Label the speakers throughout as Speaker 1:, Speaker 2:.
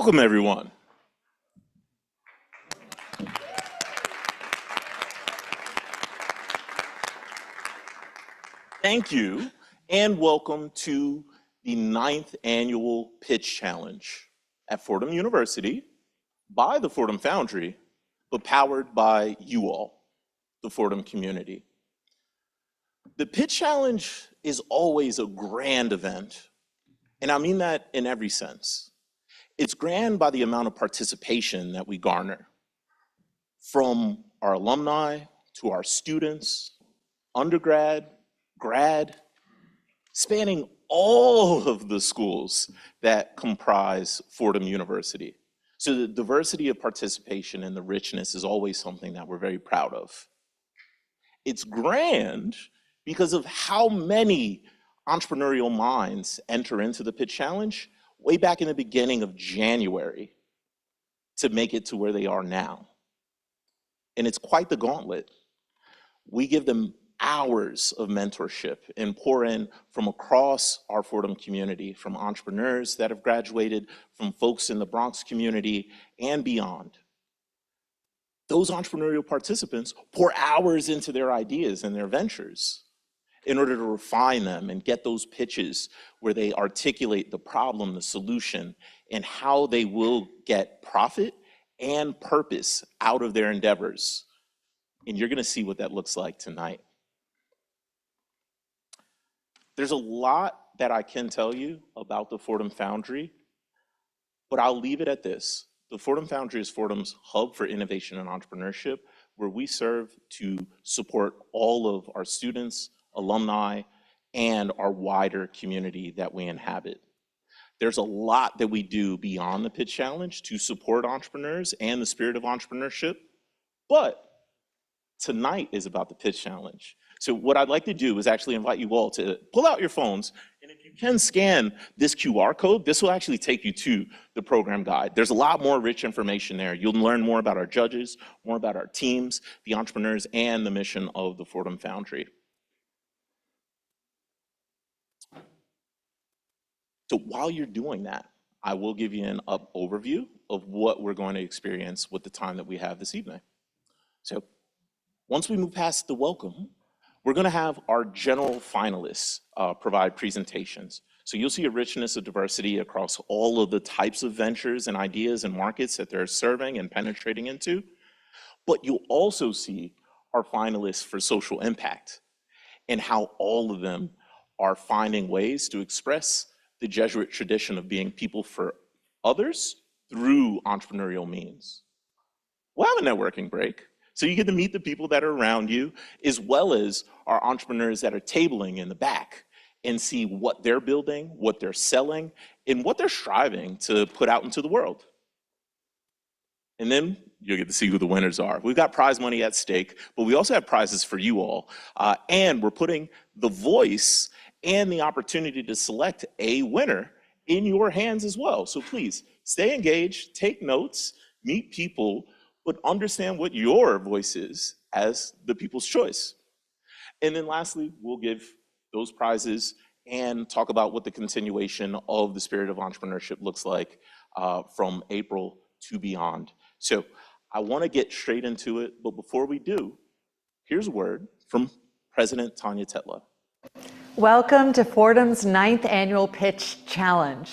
Speaker 1: Welcome, everyone. Thank you, and welcome to the 9th annual Pitch Challenge at Fordham University by the Fordham Foundry, but powered by you all, the Fordham community. The Pitch Challenge is always a grand event, and I mean that in every sense. It's grand by the amount of participation that we garner, from our alumni to our students, undergrad, grad, spanning all of the schools that comprise Fordham University. So the diversity of participation and the richness is always something that we're very proud of. It's grand because of how many entrepreneurial minds enter into the Pitch Challenge way back in the beginning of January to make it to where they are now. And it's quite the gauntlet. We give them hours of mentorship and pour in from across our Fordham community, from entrepreneurs that have graduated, from folks in the Bronx community and beyond. Those entrepreneurial participants pour hours into their ideas and their ventures in order to refine them and get those pitches where they articulate the problem, the solution, and how they will get profit and purpose out of their endeavors. And you're gonna see what that looks like tonight. There's a lot that I can tell you about the Fordham Foundry, but I'll leave it at this. The Fordham Foundry is Fordham's hub for innovation and entrepreneurship, where we serve to support all of our students, alumni, and our wider community that we inhabit. There's a lot that we do beyond the Pitch Challenge to support entrepreneurs and the spirit of entrepreneurship, but tonight is about the Pitch Challenge. So what I'd like to do is actually invite you all to pull out your phones, and if you can scan this QR code, this will actually take you to the program guide. There's a lot more rich information there. You'll learn more about our judges, more about our teams, the entrepreneurs, and the mission of the Fordham Foundry. So while you're doing that, I will give you an overview of what we're going to experience with the time that we have this evening. So once we move past the welcome, we're gonna have our general finalists provide presentations. So you'll see a richness of diversity across all of the types of ventures and ideas and markets that they're serving and penetrating into. But you'll also see our finalists for social impact and how all of them are finding ways to express the Jesuit tradition of being people for others through entrepreneurial means. We'll have a networking break. So you get to meet the people that are around you, as well as our entrepreneurs that are tabling in the back, and see what they're building, what they're selling, and what they're striving to put out into the world. And then you'll get to see who the winners are. We've got prize money at stake, but we also have prizes for you all. And we're putting the voice and the opportunity to select a winner in your hands as well. So please stay engaged, take notes, meet people, but understand what your voice is as the people's choice. And then lastly, we'll give those prizes and talk about what the continuation of the spirit of entrepreneurship looks like from April to beyond. So I wanna get straight into it, but before we do, here's a word from President Tanya Tetlow.
Speaker 2: Welcome to Fordham's 9th annual Pitch Challenge.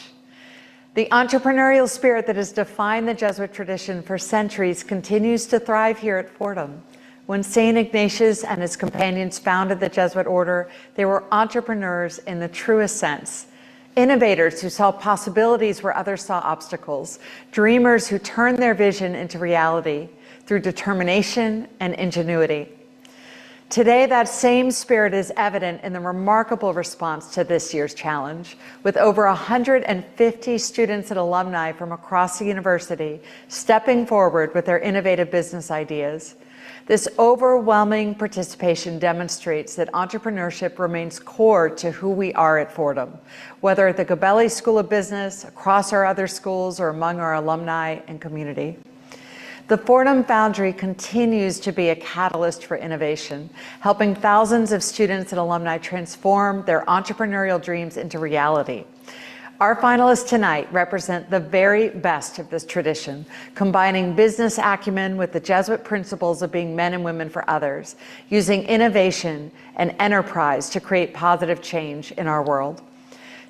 Speaker 2: The entrepreneurial spirit that has defined the Jesuit tradition for centuries continues to thrive here at Fordham. When St. Ignatius and his companions founded the Jesuit order, they were entrepreneurs in the truest sense. Innovators who saw possibilities where others saw obstacles. Dreamers who turned their vision into reality through determination and ingenuity. Today, that same spirit is evident in the remarkable response to this year's challenge, with over 150 students and alumni from across the university stepping forward with their innovative business ideas. This overwhelming participation demonstrates that entrepreneurship remains core to who we are at Fordham, whether at the Gabelli School of Business, across our other schools, or among our alumni and community. The Fordham Foundry continues to be a catalyst for innovation, helping thousands of students and alumni transform their entrepreneurial dreams into reality. Our finalists tonight represent the very best of this tradition, combining business acumen with the Jesuit principles of being men and women for others, using innovation and enterprise to create positive change in our world.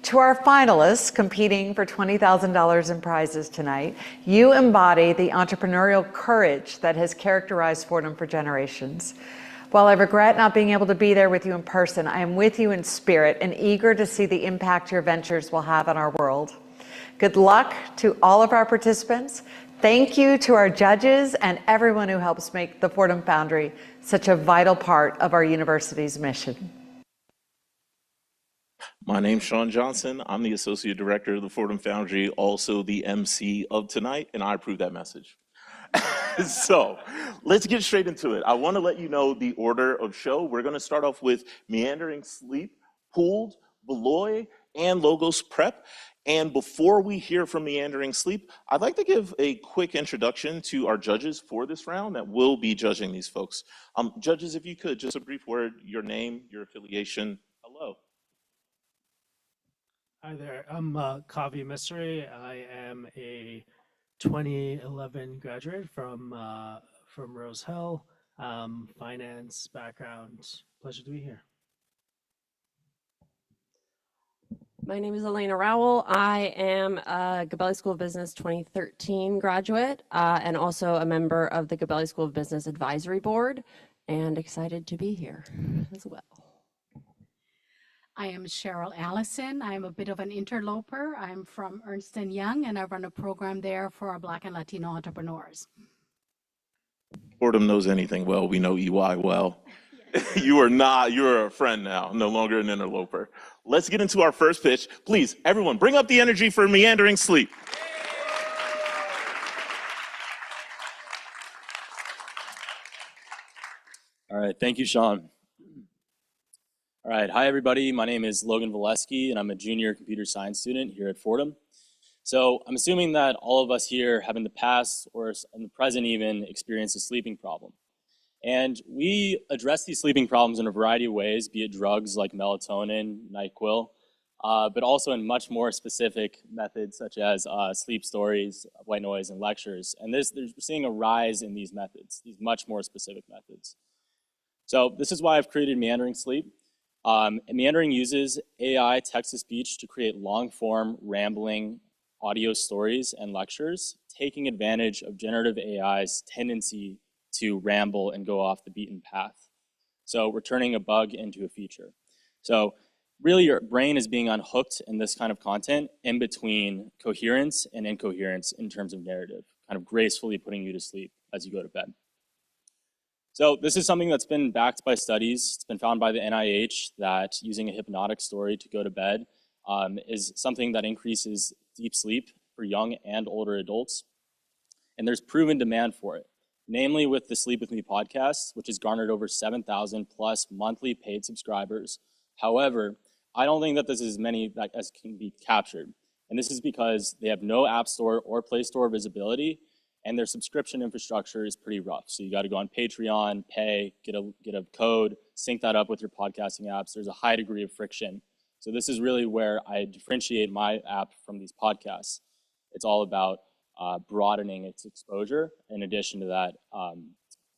Speaker 2: To our finalists competing for $20,000 in prizes tonight, you embody the entrepreneurial courage that has characterized Fordham for generations. While I regret not being able to be there with you in person, I am with you in spirit and eager to see the impact your ventures will have on our world. Good luck to all of our participants. Thank you to our judges and everyone who helps make the Fordham Foundry such a vital part of our university's mission.
Speaker 1: My name's Sean Johnson. I'm the Associate Director of the Fordham Foundry, also the MC of tonight, and I approve that message. So let's get straight into it. I want to let you know the order of show. We're going to start off with Meandering Sleep, Pooled, Beloy, and Logos Prep. And before we hear from Meandering Sleep, I'd like to give a quick introduction to our judges for this round that will be judging these folks. Judges, if you could, just a brief word, your name, your affiliation. Hello.
Speaker 3: Hi there, I'm Kavi Mystery. I am a 2011 graduate from Rose Hill, finance background. Pleasure to be here.
Speaker 4: My name is Elena Rowell. I am a Gabelli School of Business 2013 graduate and also a member of the Gabelli School of Business Advisory Board, and excited to be here as well.
Speaker 5: I am Cheryl Allison. I am a bit of an interloper. I'm from Ernst & Young, and I run a program there for our Black and Latino entrepreneurs.
Speaker 1: Fordham knows anything well. We know EY well. You are not, you're a friend now, no longer an interloper. Let's get into our first pitch. Please, everyone, bring up the energy for Meandering Sleep.
Speaker 6: All right, thank you, Sean. All right, hi everybody. My name is Logan Valesky, and I'm a junior computer science student here at Fordham. So I'm assuming that all of us here have in the past or in the present even experienced a sleeping problem. And we address these sleeping problems in a variety of ways, be it drugs like melatonin, NyQuil, but also in much more specific methods such as sleep stories, white noise, and lectures. And we're seeing a rise in these methods, these much more specific methods. So this is why I've created Meandering Sleep. Meandering uses AI text-to-speech to create long-form, rambling audio stories and lectures, taking advantage of generative AI's tendency to ramble and go off the beaten path. So we're turning a bug into a feature. So really your brain is being unhooked in this kind of content in between coherence and incoherence in terms of narrative, kind of gracefully putting you to sleep as you go to bed. So this is something that's been backed by studies. It's been found by the NIH that using a hypnotic story to go to bed is something that increases deep sleep for young and older adults. And there's proven demand for it, namely with the Sleep With Me podcast, which has garnered over 7,000 plus monthly paid subscribers. However, I don't think that this is as many as can be captured. And this is because they have no App Store or Play Store visibility, and their subscription infrastructure is pretty rough. So you got to go on Patreon, pay, get a code, sync that up with your podcasting apps. There's a high degree of friction. So this is really where I differentiate my app from these podcasts. It's all about broadening its exposure. In addition to that,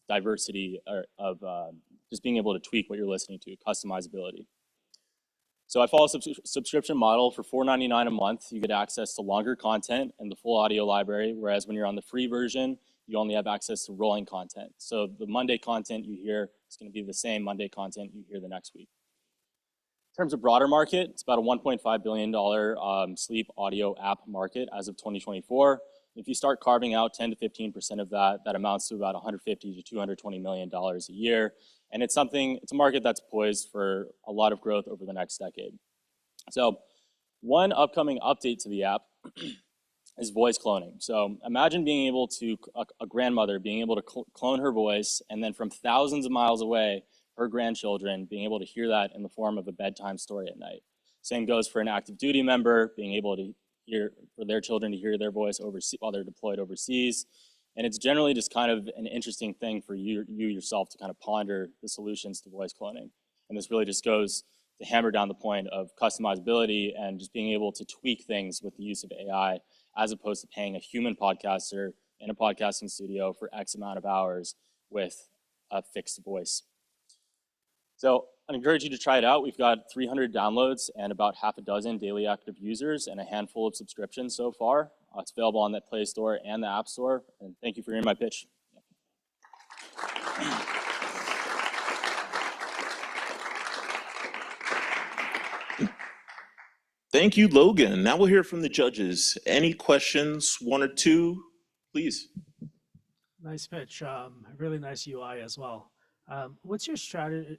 Speaker 6: diversity of just being able to tweak what you're listening to, customizability. So I follow a subscription model for $4.99 a month. You get access to longer content and the full audio library, whereas when you're on the free version, you only have access to rolling content. So the Monday content you hear is going to be the same Monday content you hear the next week. In terms of broader market, it's about a $1.5 billion sleep audio app market as of 2024. If you start carving out 10 to 15% of that, that amounts to about $150 to $220 million a year. And it's a market that's poised for a lot of growth over the next decade. So one upcoming update to the app is voice cloning. So imagine being able to, a grandmother being able to clone her voice, and then from thousands of miles away, her grandchildren being able to hear that in the form of a bedtime story at night. Same goes for an active duty member, being able to hear, for their children to hear their voice overseas while they're deployed overseas. And it's generally just kind of an interesting thing for you yourself to kind of ponder the solutions to voice cloning. And this really just goes to hammer down the point of customizability and just being able to tweak things with the use of AI, as opposed to paying a human podcaster in a podcasting studio for X amount of hours with a fixed voice. So I encourage you to try it out. We've got 300 downloads and about half a dozen daily active users and a handful of subscriptions so far. It's available on the Play Store and the App Store. And thank you for hearing my pitch.
Speaker 1: Thank you, Logan. Now we'll hear from the judges. Any questions, one or two, please?
Speaker 3: Nice pitch. Really nice UI as well. What's your strategy?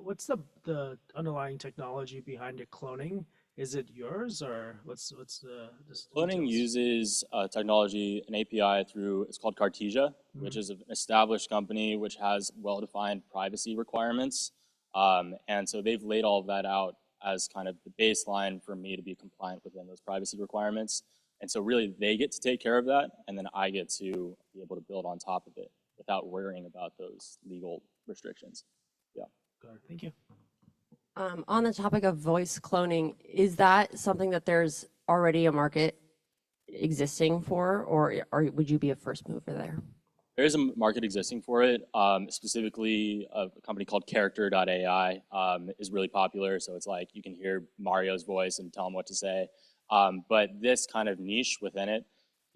Speaker 3: What's the underlying technology behind your cloning? Is it yours, or what's the
Speaker 6: Cloning
Speaker 3: details?
Speaker 6: uses technology, an API through, it's called Cartesia, which is an established company which has well-defined privacy requirements. And so they've laid all of that out as kind of the baseline for me to be compliant within those privacy requirements. And so really they get to take care of that, and then I get to be able to build on top of it without worrying about those legal restrictions. Yeah.
Speaker 3: Got it. Thank you.
Speaker 4: On the topic of voice cloning, is that something that there's already a market existing for, or would you be a first mover there?
Speaker 6: There is a market existing for it. Specifically, a company called Character.ai is really popular. So it's like you can hear Mario's voice and tell him what to say. But this kind of niche within it,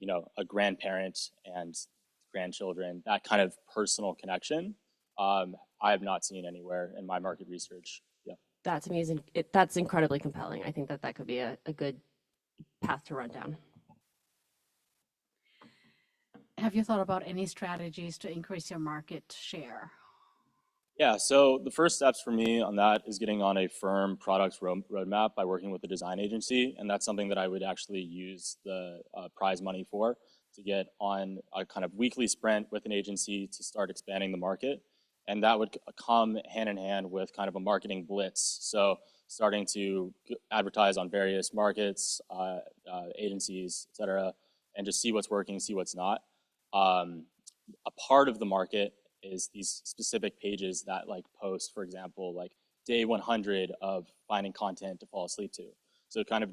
Speaker 6: you know, a grandparent and grandchildren, that kind of personal connection, I have not seen anywhere in my market research. Yeah.
Speaker 4: That's amazing. That's incredibly compelling. I think that could be a good path to run down.
Speaker 5: Have you thought about any strategies to increase your market share?
Speaker 6: Yeah, so the first steps for me on that is getting on a firm product roadmap by working with a design agency. And that's something that I would actually use the prize money for, to get on a kind of weekly sprint with an agency to start expanding the market. And that would come hand in hand with kind of a marketing blitz. So starting to advertise on various markets, agencies, et cetera, and just see what's working, see what's not. A part of the market is these specific pages that like post, for example, like day 100 of finding content to fall asleep to. So kind of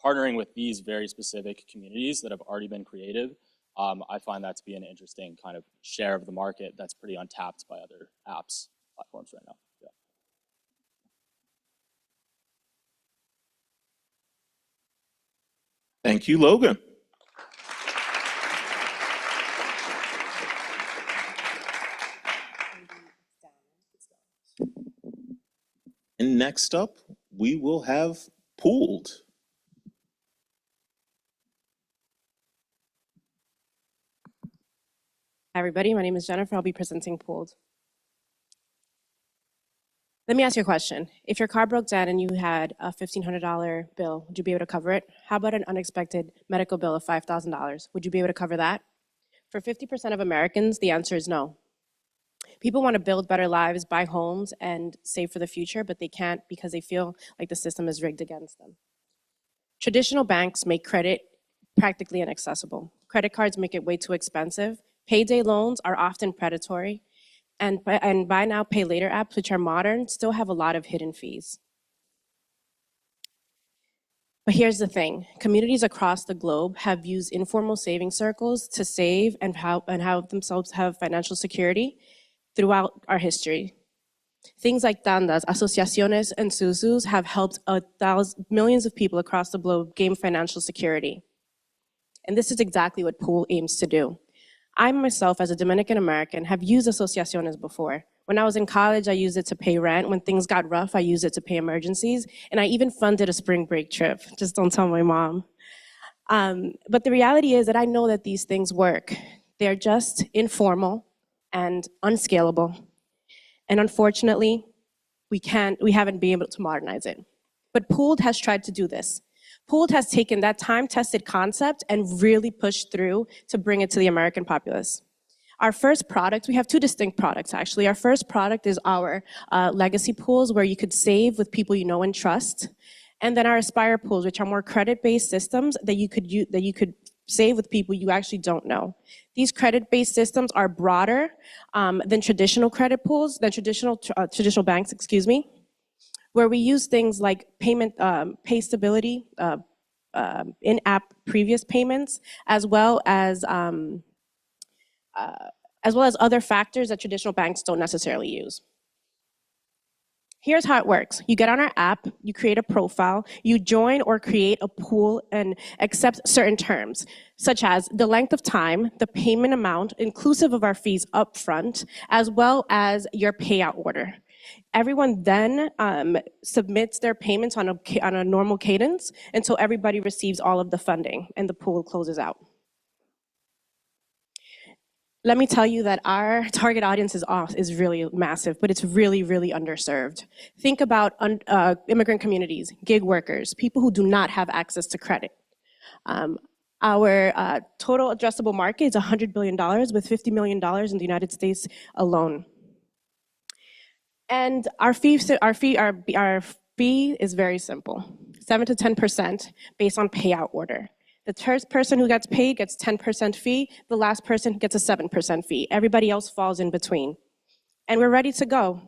Speaker 6: partnering with these very specific communities that have already been created. I find that to be an interesting kind of share of the market that's pretty untapped by other apps platforms right now. Yeah.
Speaker 1: Thank you, Logan. And next up, we will have Pooled.
Speaker 7: Hi, everybody. My name is Jennifer. I'll be presenting Pooled. Let me ask you a question. If your car broke down and you had a $1,500 bill, would you be able to cover it? How about an unexpected medical bill of $5,000? Would you be able to cover that? For 50% of Americans, the answer is no. People want to build better lives, buy homes, and save for the future, but they can't because they feel like the system is rigged against them. Traditional banks make credit practically inaccessible. Credit cards make it way too expensive. Payday loans are often predatory, and buy now, pay later apps, which are modern, still have a lot of hidden fees. But here's the thing. Communities across the globe have used informal saving circles to save and help themselves have financial security throughout our history. Things like tandas, asociaciones, and susus have helped millions of people across the globe gain financial security. And this is exactly what Pool aims to do. I myself, as a Dominican American, have used asociaciones before. When I was in college, I used it to pay rent. When things got rough, I used it to pay emergencies. And I even funded a spring break trip. Just don't tell my mom. But the reality is that I know that these things work. They're just informal and unscalable. And unfortunately, we haven't been able to modernize it. But Pooled has tried to do this. Pooled has taken that time-tested concept and really pushed through to bring it to the American populace. Our first product, we have two distinct products actually. Our first product is our legacy pools, where you could save with people you know and trust. And then our Aspire pools, which are more credit-based systems that you could save with people you actually don't know. These credit-based systems are broader than traditional credit pools, than traditional banks, excuse me. where we use things like pay stability, in-app previous payments, as well as other factors that traditional banks don't necessarily use. Here's how it works. You get on our app, you create a profile, you join or create a pool and accept certain terms, such as the length of time, the payment amount, inclusive of our fees upfront, as well as your payout order. Everyone then submits their payments on a normal cadence until everybody receives all of the funding and the pool closes out. Let me tell you that our target audience is really massive, but it's really, really underserved. Think about immigrant communities, gig workers, people who do not have access to credit. Our total addressable market is $100 billion, with $50 million in the United States alone. And our fee is very simple, 7 to 10% based on payout order. The first person who gets paid gets 10% fee, the last person gets a 7% fee. Everybody else falls in between. And we're ready to go.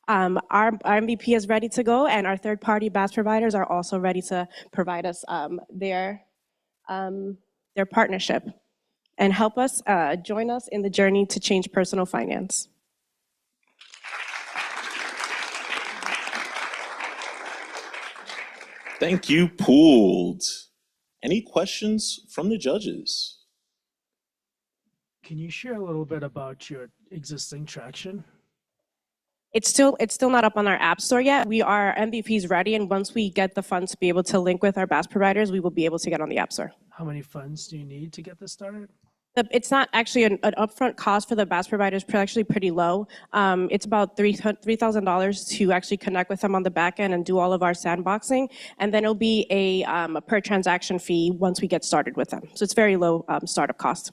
Speaker 7: Our MVP is ready to go, and our third-party BaaS providers are also ready to provide us their partnership and help us join us in the journey to change personal finance.
Speaker 1: Thank you, Pooled. Any questions from the judges?
Speaker 3: Can you share a little bit about your existing traction?
Speaker 7: It's still not up on our app store yet. Our MVP is ready, and once we get the funds to be able to link with our BaaS providers, we will be able to get on the app store.
Speaker 3: How many funds do you need to get this started?
Speaker 7: It's not actually an upfront cost for the BaaS providers, actually pretty low. It's about $3,000 to actually connect with them on the back end and do all of our sandboxing. And then it'll be a per transaction fee once we get started with them. So it's very low startup cost.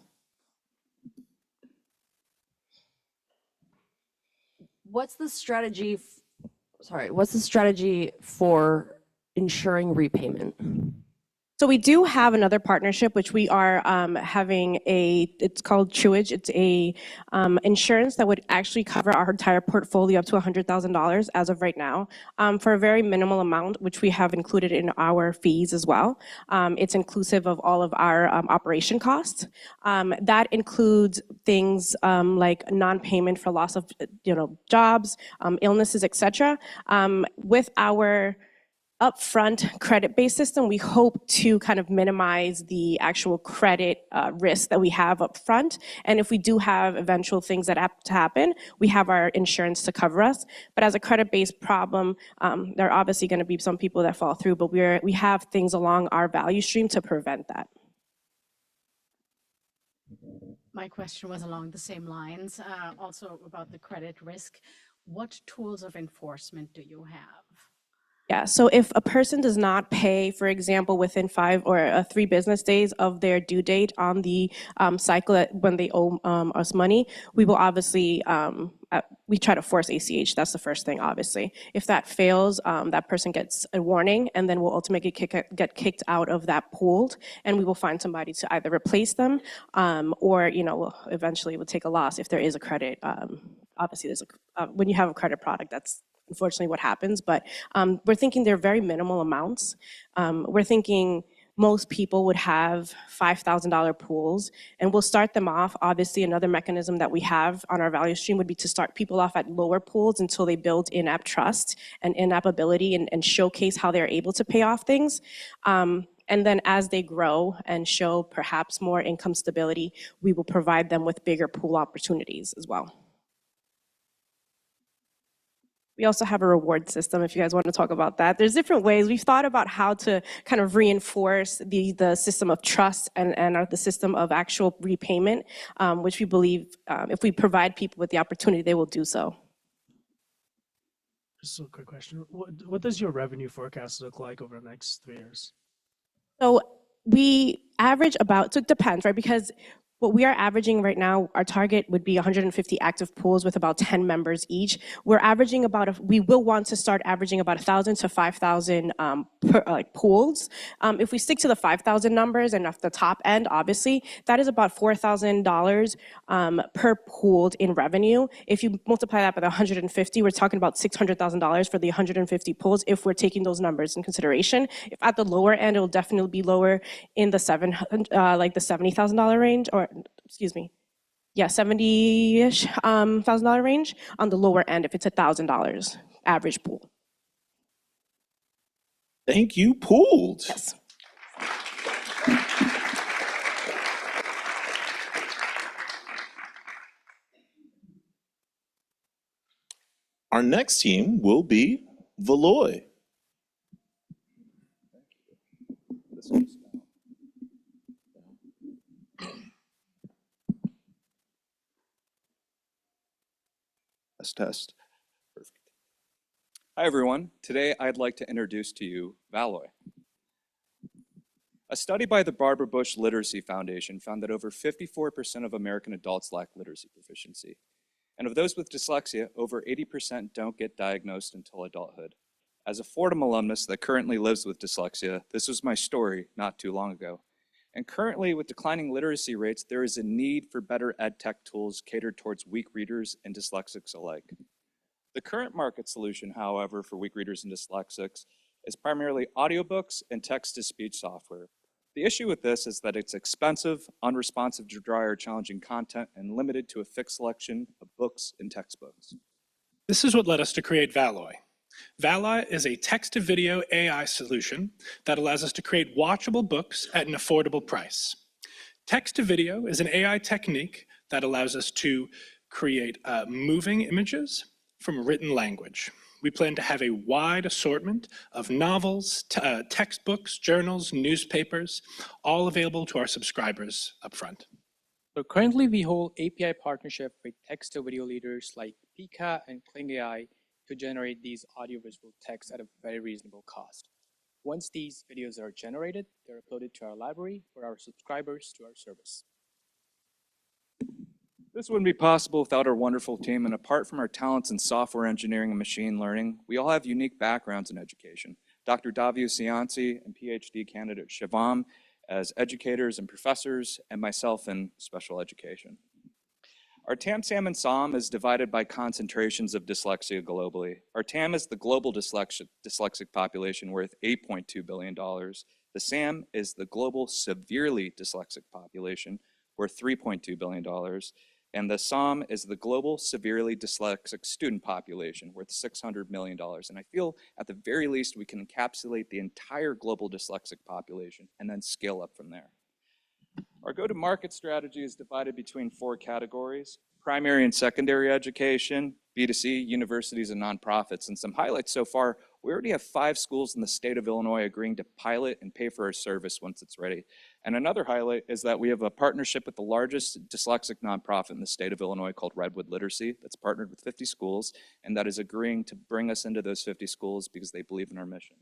Speaker 4: What's the strategy for ensuring repayment?
Speaker 7: So we do have another partnership, which we are having it's called Truage. It's a insurance that would actually cover our entire portfolio up to $100,000 as of right now, for a very minimal amount, which we have included in our fees as well. It's inclusive of all of our operation costs. That includes things like non-payment for loss of jobs, illnesses, etc. With our upfront credit-based system, we hope to kind of minimize the actual credit risk that we have upfront. And if we do have eventual things that have to happen, we have our insurance to cover us. But as a credit-based problem, there are obviously going to be some people that fall through, but we have things along our value stream to prevent that.
Speaker 5: My question was along the same lines, also about the credit risk. What tools of enforcement do you have?
Speaker 7: Yeah, so if a person does not pay, for example, within 5 or 3 business days of their due date on the cycle when they owe us money, we will obviously, we try to force ACH. That's the first thing, obviously. If that fails, that person gets a warning, and then we'll ultimately get kicked out of that pool, and we will find somebody to either replace them, or eventually we'll take a loss if there is a credit. Obviously, when you have a credit product, that's unfortunately what happens, but we're thinking they're very minimal amounts. We're thinking most people would have $5,000 pools, and we'll start them off. Obviously, another mechanism that we have on our value stream would be to start people off at lower pools until they build in-app trust and in-app ability and showcase how they're able to pay off things. And then as they grow and show perhaps more income stability, we will provide them with bigger pool opportunities as well. We also have a reward system, if you guys want to talk about that. There's different ways. We've thought about how to kind of reinforce the system of trust and the system of actual repayment, which we believe if we provide people with the opportunity, they will do so.
Speaker 3: Just a quick question. What does your revenue forecast look like over the next 3 years?
Speaker 7: So we average about, so it depends, right? Because What we are averaging right now, our target would be 150 active pools with about 10 members each. We're averaging we will want to start averaging about 1,000 to 5,000 pools. If we stick to the 5,000 numbers and at the top end, obviously, that is about $4,000 per pool in revenue. If you multiply that by the 150, we're talking about $600,000 for the 150 pools if we're taking those numbers in consideration. If at the lower end, it will definitely be lower in the like the $70,000 range, or excuse me, yeah, $70-ish thousand range on the lower end if it's $1,000 average pool.
Speaker 1: Thank you, pooled.
Speaker 7: Yes.
Speaker 1: Our next team will be Valoy.
Speaker 8: Test. Perfect. Hi, everyone. Today, I'd like to introduce to you Valoy. A study by the Barbara Bush Literacy Foundation found that over 54% of American adults lack literacy proficiency. And of those with dyslexia, over 80% don't get diagnosed until adulthood. As a Fordham alumnus that currently lives with dyslexia, this was my story not too long ago. And currently, with declining literacy rates, there is a need for better ed tech tools catered towards weak readers and dyslexics alike. The current market solution, however, for weak readers and dyslexics is primarily audiobooks and text-to-speech software. The issue with this is that it's expensive, unresponsive to dry or challenging content, and limited to a fixed selection of books and textbooks.
Speaker 9: This is what led us to create Valoy. Valoy is a text-to-video AI solution that allows us to create watchable books at an affordable price. Text-to-video is an AI technique that allows us to create moving images from written language. We plan to have a wide assortment of novels, textbooks, journals, newspapers, all available to our subscribers up front.
Speaker 10: So currently we hold API partnership with text-to-video leaders like Pika and Kling AI to generate these audiovisual texts at a very reasonable cost. Once these videos are generated, they're uploaded to our library for our subscribers to our service.
Speaker 8: This wouldn't be possible without our wonderful team, and apart from our talents in software engineering and machine learning, we all have unique backgrounds in education. Dr. Davio Cianci and PhD candidate Shivam as educators and professors, and myself in special education. Our TAM, SAM, and SOM is divided by concentrations of dyslexia globally. Our TAM is the global dyslexic population worth $8.2 billion. The SAM is the global severely dyslexic population worth $3.2 billion. And the SOM is the global severely dyslexic student population worth $600 million. And I feel at the very least we can encapsulate the entire global dyslexic population and then scale up from there. Our go-to-market strategy is divided between 4 categories: primary and secondary education, B2C, universities, and nonprofits. And some highlights so far: we already have 5 schools in the state of Illinois agreeing to pilot and pay for our service once it's ready. And another highlight is that we have a partnership with the largest dyslexic nonprofit in the state of Illinois called Redwood Literacy that's partnered with 50 schools and that is agreeing to bring us into those 50 schools because they believe in our mission.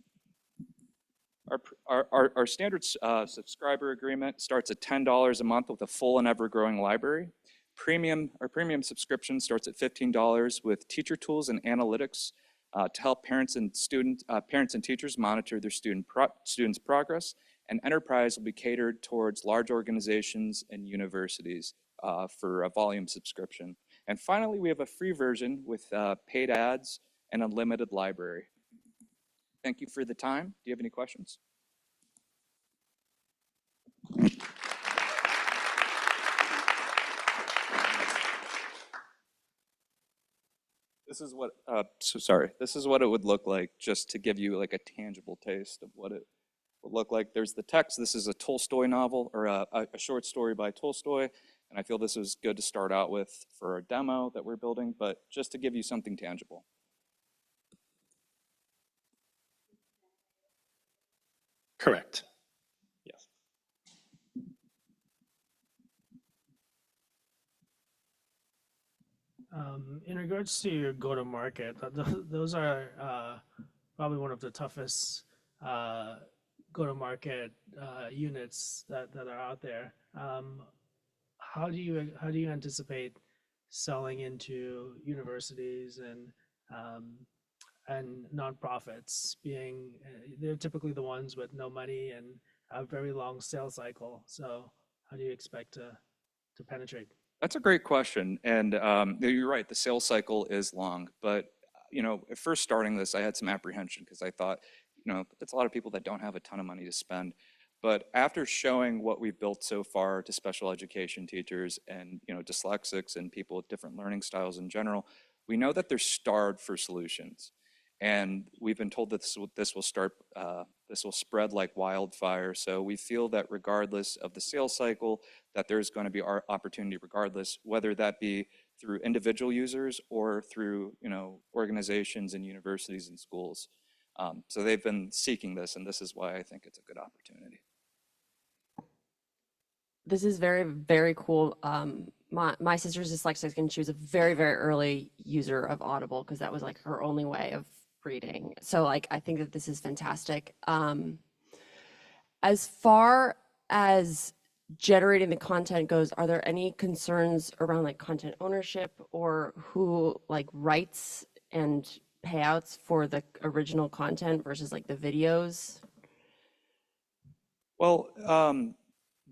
Speaker 8: Our standard subscriber agreement starts at $10 a month with a full and ever-growing library. Our premium subscription starts at $15 with teacher tools and analytics to help parents and teachers monitor their students' progress. And enterprise will be catered towards large organizations and universities for a volume subscription. And finally, we have a free version with paid ads and unlimited library. Thank you for the time. Do you have any questions? This is what, this is what it would look like, just to give you like a tangible taste of what it would look like. There's the text. This is a Tolstoy novel, or a short story by Tolstoy, and I feel this is good to start out with for our demo that we're building, but just to give you something tangible.
Speaker 9: Correct. Yes.
Speaker 3: In regards to your go-to-market, those are probably one of the toughest go-to-market units that are out there. how do you anticipate selling into universities and nonprofits being they're typically the ones with no money and a very long sales cycle. So how do you expect to penetrate?
Speaker 8: That's a great question. And you're right, the sales cycle is long. But, at first starting this, I had some apprehension because I thought, it's a lot of people that don't have a ton of money to spend. But after showing what we've built so far to special education teachers and, dyslexics and people with different learning styles in general, we know that they're starved for solutions. And we've been told that this will spread like wildfire. So we feel that regardless of the sales cycle, that there's going to be our opportunity regardless, whether that be through individual users or through organizations and universities and schools. So they've been seeking this, and this is why I think it's a good opportunity.
Speaker 4: This is very, very cool. My sister's dyslexic, and she was a very, very early user of Audible because that was like her only way of reading. So like, I think that this is fantastic. As far as generating the content goes, are there any concerns around like content ownership or who like writes and payouts for the original content versus like the videos?
Speaker 8: Well,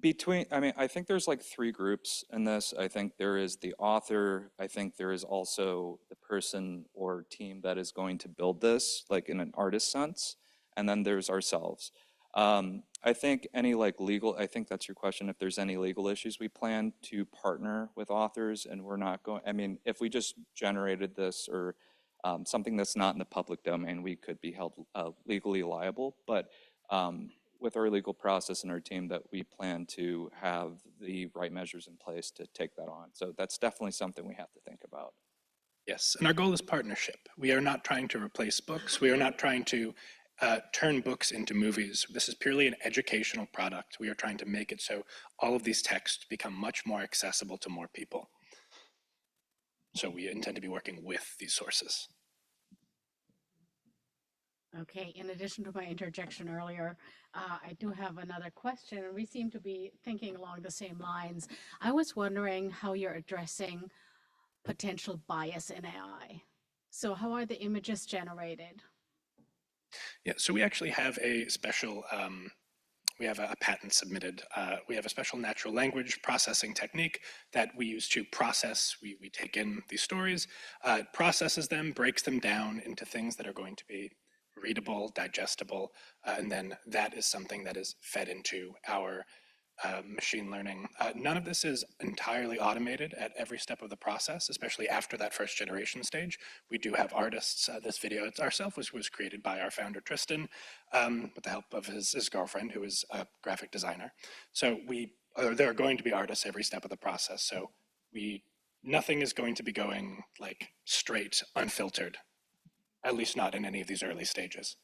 Speaker 8: I think there's like three groups in this. I think there is the author. I think there is also the person or team that is going to build this, like in an artist sense. And then there's ourselves. I think I think that's your question. If there's any legal issues, we plan to partner with authors, and we're not going, if we just generated this or something that's not in the public domain, we could be held legally liable. But with our legal process and our team, that we plan to have the right measures in place to take that on. So that's definitely something we have to think about.
Speaker 9: Yes, and our goal is partnership. We are not trying to replace books. We are not trying to turn books into movies. This is purely an educational product. We are trying to make it so all of these texts become much more accessible to more people. So we intend to be working with these sources.
Speaker 5: Okay, in addition to my interjection earlier, I do have another question, and we seem to be thinking along the same lines. I was wondering how you're addressing potential bias in AI. So how are the images generated?
Speaker 9: Yeah, so we actually have a special, we have a patent submitted. We have a special natural language processing technique that we use to process. We take in these stories, processes them, breaks them down into things that are going to be readable, digestible, and then that is something that is fed into our machine learning. None of this is entirely automated at every step of the process, especially after that first generation stage. We do have artists. This video itself was created by our founder, Tristan, with the help of his girlfriend, who is a graphic designer. So there are going to be artists every step of the process. So nothing is going to be going like straight, unfiltered, at least not in any of these early stages.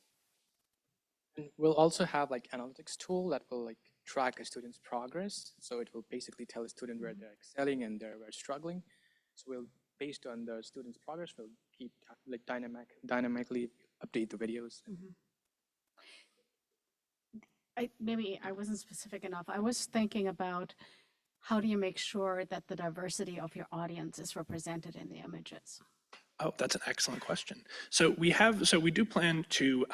Speaker 10: And we'll also have like analytics tool that will like track a student's progress. So it will basically tell a student where they're excelling and where they're struggling. So we'll, based on the student's progress, we'll keep like dynamically update the videos.
Speaker 5: Mm-hmm. Maybe I wasn't specific enough. I was thinking about how do you make sure that the diversity of your audience is represented in the images?
Speaker 9: Oh, that's an excellent question. So we do plan to,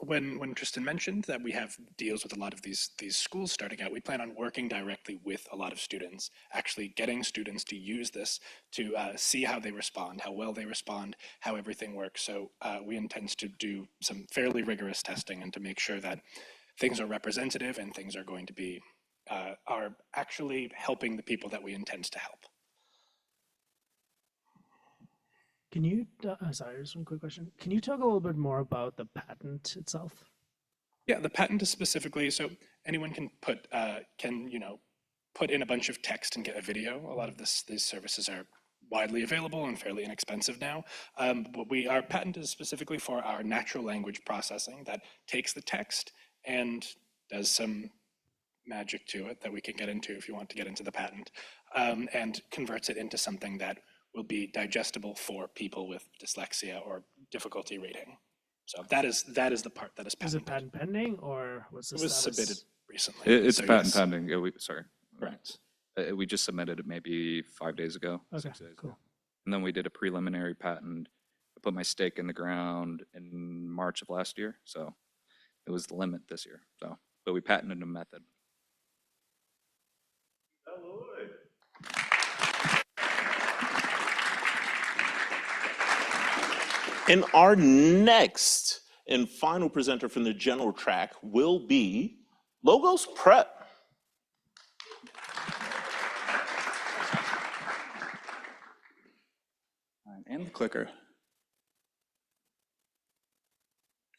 Speaker 9: when Tristan mentioned that we have deals with a lot of these schools starting out, we plan on working directly with a lot of students, actually getting students to use this to see how they respond, how well they respond, how everything works. So we intend to do some fairly rigorous testing and to make sure that things are representative and things are going to be, are actually helping the people that we intend to help.
Speaker 3: Can you, sorry, just one quick question. Can you talk a little bit more about the patent itself?
Speaker 9: Yeah, the patent is specifically, so anyone can put in a bunch of text and get a video. A lot of these services are widely available and fairly inexpensive now. Our patent is specifically for our natural language processing that takes the text and does some magic to it that we can get into if you want to get into the patent, and converts it into something that will be digestible for people with dyslexia or difficulty reading. So that is the part that is patented.
Speaker 3: Is it patent pending or what's the
Speaker 9: It was
Speaker 3: status?
Speaker 9: submitted recently.
Speaker 8: It's
Speaker 9: so
Speaker 8: patent
Speaker 9: yes.
Speaker 8: pending. Yeah, sorry.
Speaker 9: Correct.
Speaker 8: We just submitted it maybe 5 days ago.
Speaker 3: Okay,
Speaker 8: 6 days
Speaker 3: cool.
Speaker 8: ago. And then we did a preliminary patent. I put my stake in the ground in March of last year, so it was the limit this year. So, but we patented a method.
Speaker 1: And our next and final presenter from the general track will be Logos Prep.
Speaker 10: And the clicker.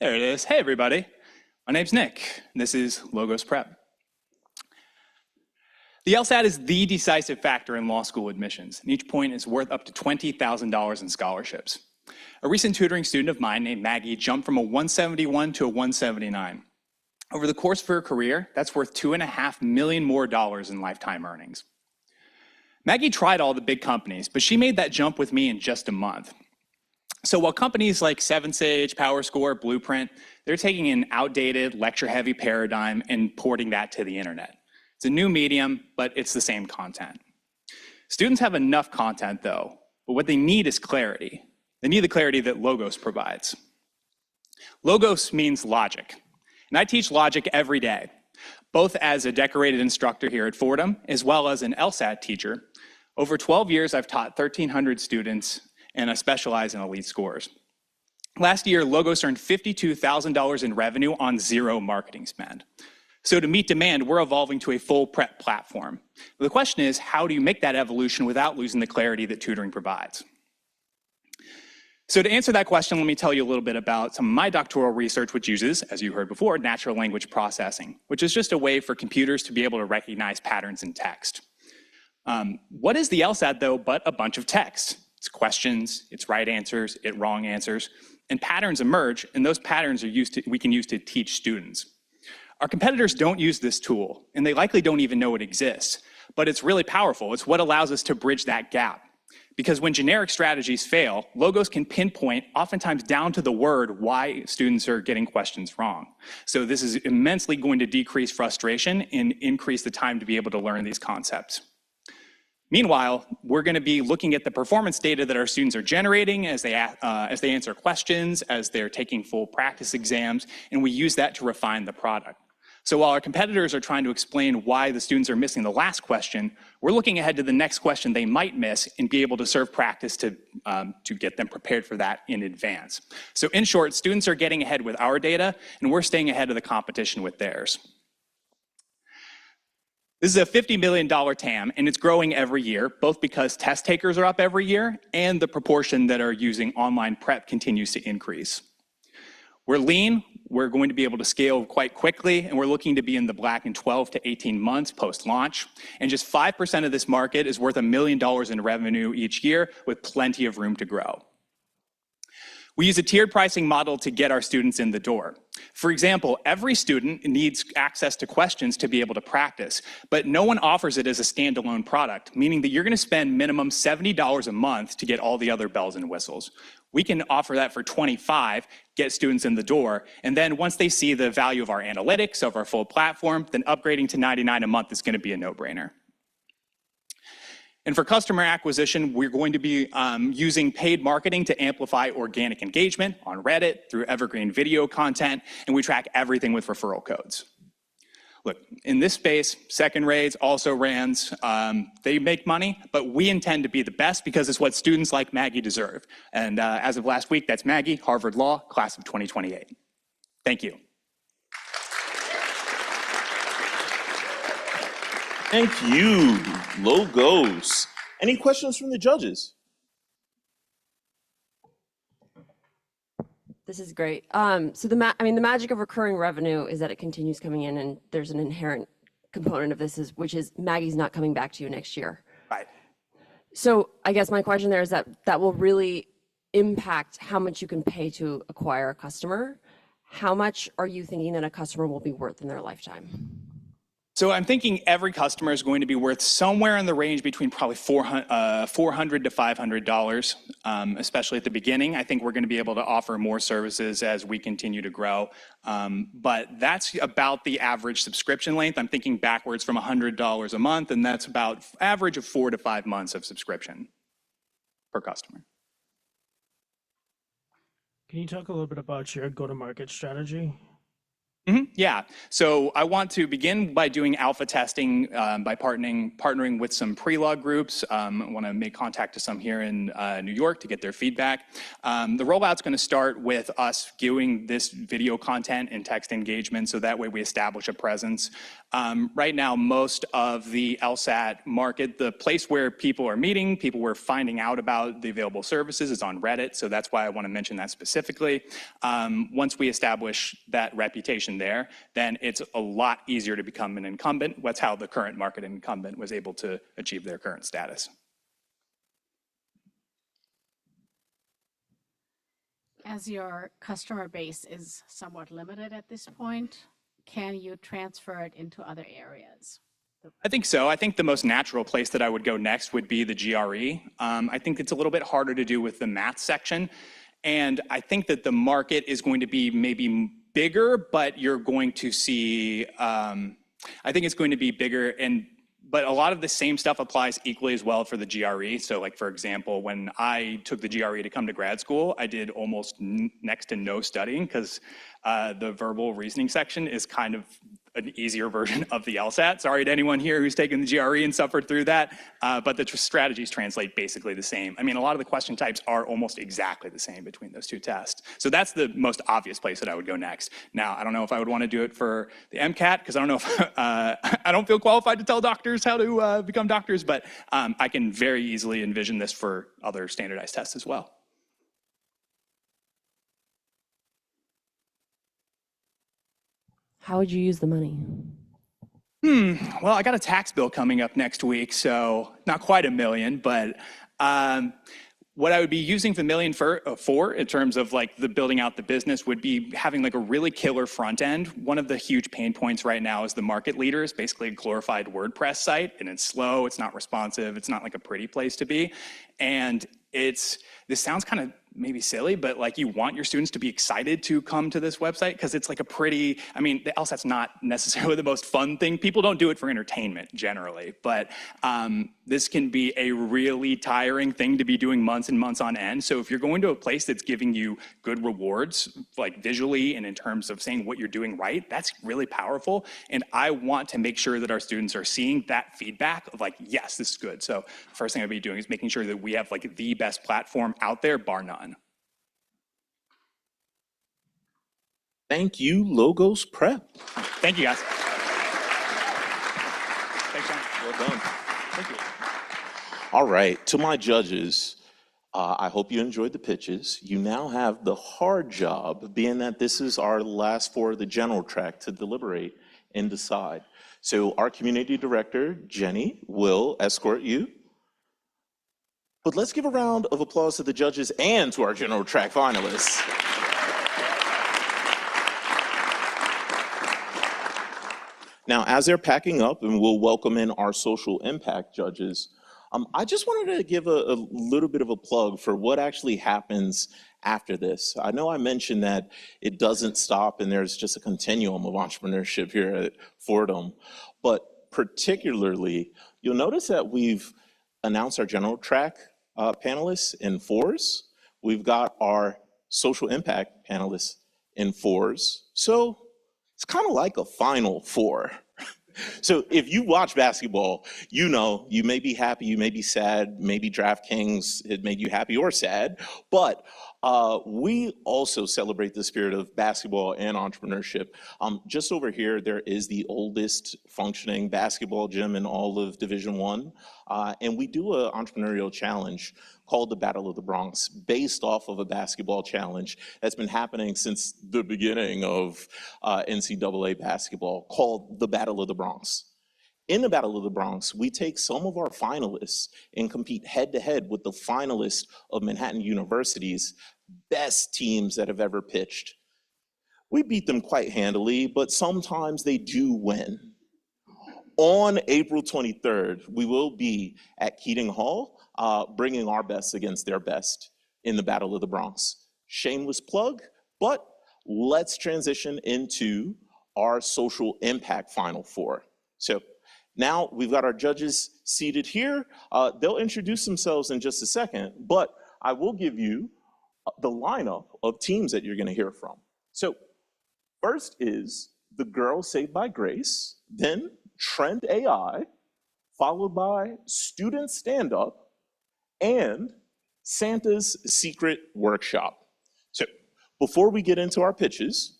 Speaker 10: There it is. Hey, everybody. My name's Nick. This is Logos Prep. The LSAT is the decisive factor in law school admissions, and each point is worth up to $20,000 in scholarships. A recent tutoring student of mine named Maggie jumped from a 171 to a 179. Over the course of her career, that's worth $2.5 million more in lifetime earnings. Maggie tried all the big companies, but she made that jump with me in just a month. So while companies like 7Sage, PowerScore, Blueprint, they're taking an outdated, lecture-heavy paradigm and porting that to the internet. It's a new medium, but it's the same content. Students have enough content, though, but what they need is clarity. They need the clarity that Logos provides. Logos means logic, and I teach logic every day, both as a decorated instructor here at Fordham, as well as an LSAT teacher. Over 12 years, I've taught 1,300 students, and I specialize in elite scores. Last year, Logos earned $52,000 in revenue on zero marketing spend. So to meet demand, we're evolving to a full prep platform. The question is, how do you make that evolution without losing the clarity that tutoring provides? So to answer that question, let me tell you a little bit about some of my doctoral research, which uses, as you heard before, natural language processing, which is just a way for computers to be able to recognize patterns in text. What is the LSAT, though, but a bunch of text? It's questions, it's right answers, it's wrong answers, and patterns emerge, and those patterns we can use to teach students. Our competitors don't use this tool, and they likely don't even know it exists, but it's really powerful. It's what allows us to bridge that gap. Because when generic strategies fail, Logos can pinpoint, oftentimes down to the word, why students are getting questions wrong. So this is immensely going to decrease frustration and increase the time to be able to learn these concepts. Meanwhile, we're going to be looking at the performance data that our students are generating as they answer questions, as they're taking full practice exams, and we use that to refine the product. So while our competitors are trying to explain why the students are missing the last question, we're looking ahead to the next question they might miss and be able to serve practice to get them prepared for that in advance. So in short, students are getting ahead with our data, and we're staying ahead of the competition with theirs. This is a $50 million TAM, and it's growing every year, both because test takers are up every year and the proportion that are using online prep continues to increase. We're lean, we're going to be able to scale quite quickly, and we're looking to be in the black in 12 to 18 months post-launch. And just 5% of this market is worth $1 million in revenue each year, with plenty of room to grow. We use a tiered pricing model to get our students in the door. For example, every student needs access to questions to be able to practice, but no one offers it as a standalone product, meaning that you're going to spend minimum $70 a month to get all the other bells and whistles. We can offer that for $25, get students in the door, and then once they see the value of our analytics, of our full platform, then upgrading to $99 a month is going to be a no-brainer. And for customer acquisition, we're going to be using paid marketing to amplify organic engagement on Reddit through evergreen video content, and we track everything with referral codes. Look, in this space, second rates, also rans, they make money, but we intend to be the best because it's what students like Maggie deserve. And as of last week, that's Maggie, Harvard Law, class of 2028. Thank you.
Speaker 1: Thank you, Logos. Any questions from the judges?
Speaker 4: This is great. So the magic of recurring revenue is that it continues coming in, and there's an inherent component of this which is Maggie's not coming back to you next year.
Speaker 10: Right.
Speaker 4: So I guess my question there is that will really impact how much you can pay to acquire a customer. How much are you thinking that a customer will be worth in their lifetime?
Speaker 10: So I'm thinking every customer is going to be worth somewhere in the range between probably $400 to $500, especially at the beginning. I think we're going to be able to offer more services as we continue to grow. But that's about the average subscription length. I'm thinking backwards from $100 a month, and that's about average of 4 to 5 months of subscription per customer.
Speaker 3: Can you talk a little bit about your go-to-market strategy?
Speaker 10: Yeah, so I want to begin by doing alpha testing by partnering with some pre-log groups. I want to make contact to some here in New York to get their feedback. The rollout's going to start with us doing this video content and text engagement, so that way we establish a presence. Right now, most of the LSAT market, the place where people are meeting, people were finding out about the available services is on Reddit, so that's why I want to mention that specifically. Once we establish that reputation there, then it's a lot easier to become an incumbent. That's how the current market incumbent was able to achieve their current status.
Speaker 5: As your customer base is somewhat limited at this point, can you transfer it into other areas?
Speaker 10: I think so. I think the most natural place that I would go next would be the GRE. I think it's a little bit harder to do with the math section. And I think that the market is going to be maybe bigger, but you're going to see, I think it's going to be bigger, but a lot of the same stuff applies equally as well for the GRE. So like, for example, when I took the GRE to come to grad school, I did almost next to no studying because the verbal reasoning section is kind of an easier version of the LSAT. Sorry to anyone here who's taken the GRE and suffered through that, but the strategies translate basically the same. I mean, a lot of the question types are almost exactly the same between those two tests. So that's the most obvious place that I would go next. Now, I don't know if I would want to do it for the MCAT, because I don't know if, I don't feel qualified to tell doctors how to become doctors, but I can very easily envision this for other standardized tests as well.
Speaker 4: How would you use the money?
Speaker 10: Well, I got a tax bill coming up next week, so not quite $1 million, but what I would be using the $1 million for in terms of like the building out the business would be having like a really killer front end. One of the huge pain points right now is the market leader is basically a glorified WordPress site, and it's slow, it's not responsive, it's not like a pretty place to be. And this sounds kind of maybe silly, but like you want your students to be excited to come to this website because it's like a pretty, I mean, the LSAT's not necessarily the most fun thing. People don't do it for entertainment generally, but this can be a really tiring thing to be doing months and months on end. So if you're going to a place that's giving you good rewards, like visually and in terms of saying what you're doing right, that's really powerful. And I want to make sure that our students are seeing that feedback of like, yes, this is good. So the first thing I'd be doing is making sure that we have like the best platform out there, bar none.
Speaker 1: Thank you, Logos Prep.
Speaker 10: Thank you, guys. Thanks, John.
Speaker 1: Well done. Thank you. All right, to my judges, I hope you enjoyed the pitches. You now have the hard job, being that this is our last for the general track, to deliberate and decide. So our community director, Jenny, will escort you. But let's give a round of applause to the judges and to our general track finalists. Now, as they're packing up, and we'll welcome in our social impact judges, I just wanted to give a little bit of a plug for what actually happens after this. I know I mentioned that it doesn't stop and there's just a continuum of entrepreneurship here at Fordham, but particularly, you'll notice that we've announced our general track panelists in 4s. We've got our social impact panelists in 4s. So it's kind of like a Final Four. So if you watch basketball, you know you may be happy, you may be sad, maybe DraftKings, it made you happy or sad, but we also celebrate the spirit of basketball and entrepreneurship. Just over here, there is the oldest functioning basketball gym in all of Division I, and we do an entrepreneurial challenge called the Battle of the Bronx, based off of a basketball challenge that's been happening since the beginning of NCAA basketball, called the Battle of the Bronx. In the Battle of the Bronx, we take some of our finalists and compete head-to-head with the finalists of Manhattan University's best teams that have ever pitched. We beat them quite handily, but sometimes they do win. on April 23rd, we will be at Keating Hall, bringing our best against their best in the Battle of the Bronx. Shameless plug, but let's transition into our social impact Final Four. So now we've got our judges seated here. They'll introduce themselves in just a second, but I will give you the lineup of teams that you're going to hear from. So first is the Girl Saved by Grace, then Trend AI, followed by Student Stand Up, and Santa's Secret Workshop. So before we get into our pitches,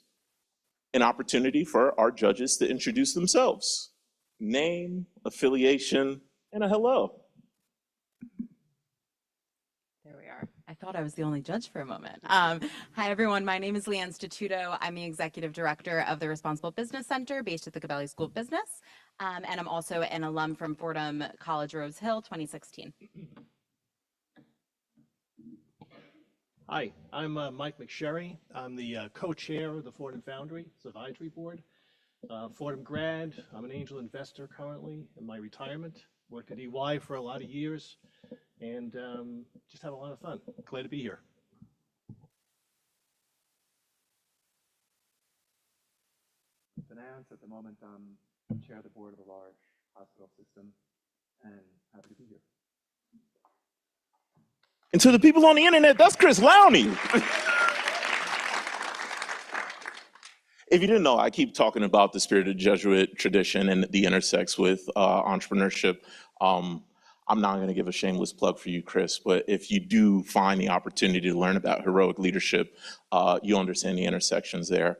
Speaker 1: an opportunity for our judges to introduce themselves. Name, affiliation, and a hello.
Speaker 11: There we are. I thought I was the only judge for a moment. Hi, everyone. My name is Leanne Statuto. I'm the Executive Director of the Responsible Business Center based at the Gabelli School of Business. And I'm also an alum from Fordham College Rose Hill 2016.
Speaker 12: Hi, I'm Mike McSherry. I'm the co-chair of the Fordham Foundry Advisory Board. Fordham grad. I'm an angel investor currently in my retirement. Worked at EY for a lot of years and just have a lot of fun. Glad to be here.
Speaker 13: Finance. At the moment, I'm chair of the board of a large hospital system and happy to be here.
Speaker 1: And to the people on the internet, that's Chris Lowney. If you didn't know, I keep talking about the spirit of Jesuit tradition and the intersects with entrepreneurship. I'm not going to give a shameless plug for you, Chris, but if you do find the opportunity to learn about heroic leadership, you'll understand the intersections there.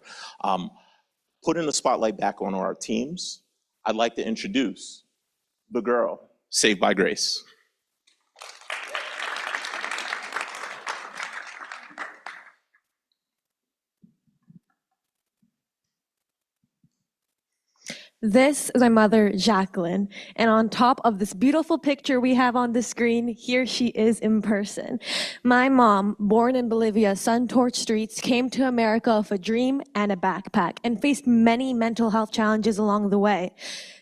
Speaker 1: Putting the spotlight back on our teams, I'd like to introduce the Girl Saved by Grace.
Speaker 7: This is my mother, Jacqueline, and on top of this beautiful picture we have on the screen, here she is in person. My mom, born in Bolivia, sun-torched streets, came to America with a dream and a backpack and faced many mental health challenges along the way.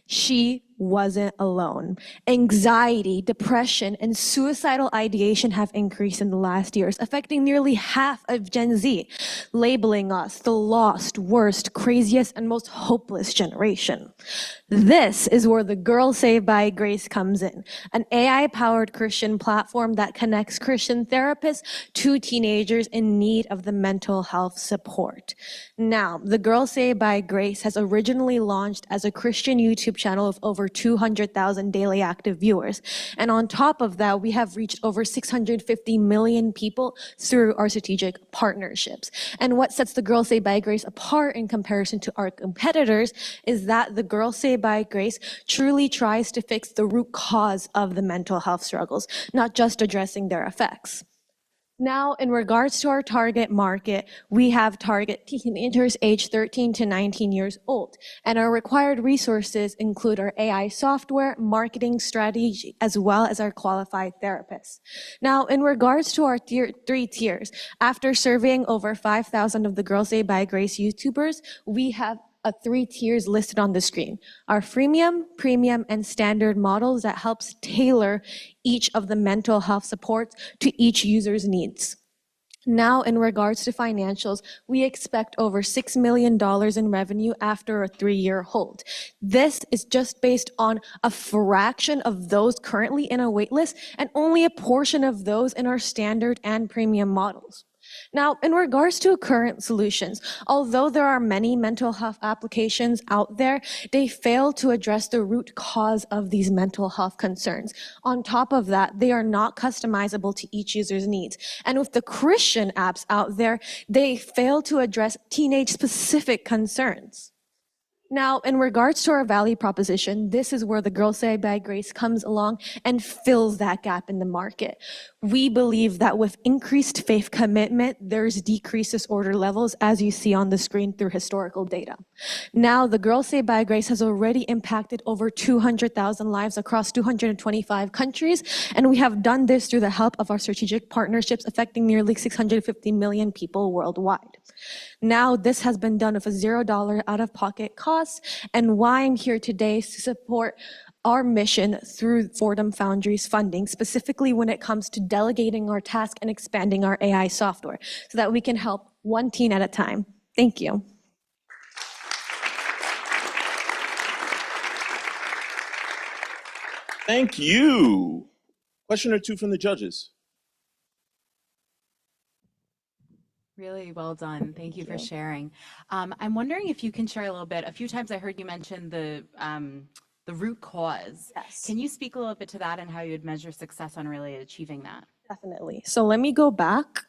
Speaker 7: She wasn't alone. Anxiety, depression, and suicidal ideation have increased in the last years, affecting nearly half of Gen Z, labeling us the lost, worst, craziest, and most hopeless generation. This is where the Girl Saved by Grace comes in, an AI-powered Christian platform that connects Christian therapists to teenagers in need of the mental health support. Now, the Girl Saved by Grace has originally launched as a Christian YouTube channel of over 200,000 daily active viewers. And on top of that, we have reached over 650 million people through our strategic partnerships. And what sets the Girl Saved by Grace apart in comparison to our competitors is that the Girl Saved by Grace truly tries to fix the root cause of the mental health struggles, not just addressing their effects. Now, in regards to our target market, we have target teenagers aged 13 to 19 years old, and our required resources include our AI software, marketing strategy, as well as our qualified therapists. Now, in regards to our three tiers, after surveying over 5,000 of the Girl Saved by Grace YouTubers, we have 3 tiers listed on the screen. Our freemium, premium, and standard models that helps tailor each of the mental health supports to each user's needs. Now, in regards to financials, we expect over $6 million in revenue after a 3-year hold. This is just based on a fraction of those currently in a waitlist and only a portion of those in our standard and premium models. Now, in regards to current solutions, although there are many mental health applications out there, they fail to address the root cause of these mental health concerns. On top of that, they are not customizable to each user's needs. And with the Christian apps out there, they fail to address teenage-specific concerns. Now, in regards to our value proposition, this is where the Girl Saved by Grace comes along and fills that gap in the market. We believe that with increased faith commitment, there's decreased disorder levels, as you see on the screen through historical data. Now, the Girl Saved by Grace has already impacted over 200,000 lives across 225 countries, and we have done this through the help of our strategic partnerships affecting nearly 650 million people worldwide. Now, this has been done with a $0 out-of-pocket cost costs, and why I'm here today is to support our mission through Fordham Foundry's funding, specifically when it comes to delegating our task and expanding our AI software so that we can help one teen at a time. Thank you.
Speaker 1: Thank you. Question or two from the judges.
Speaker 11: Really well done. Thank you for sharing. I'm wondering if you can share a little bit. A few times I heard you mention the root cause.
Speaker 7: Yes.
Speaker 11: Can you speak a little bit to that and how you would measure success on really achieving that?
Speaker 7: Definitely. So let me go back.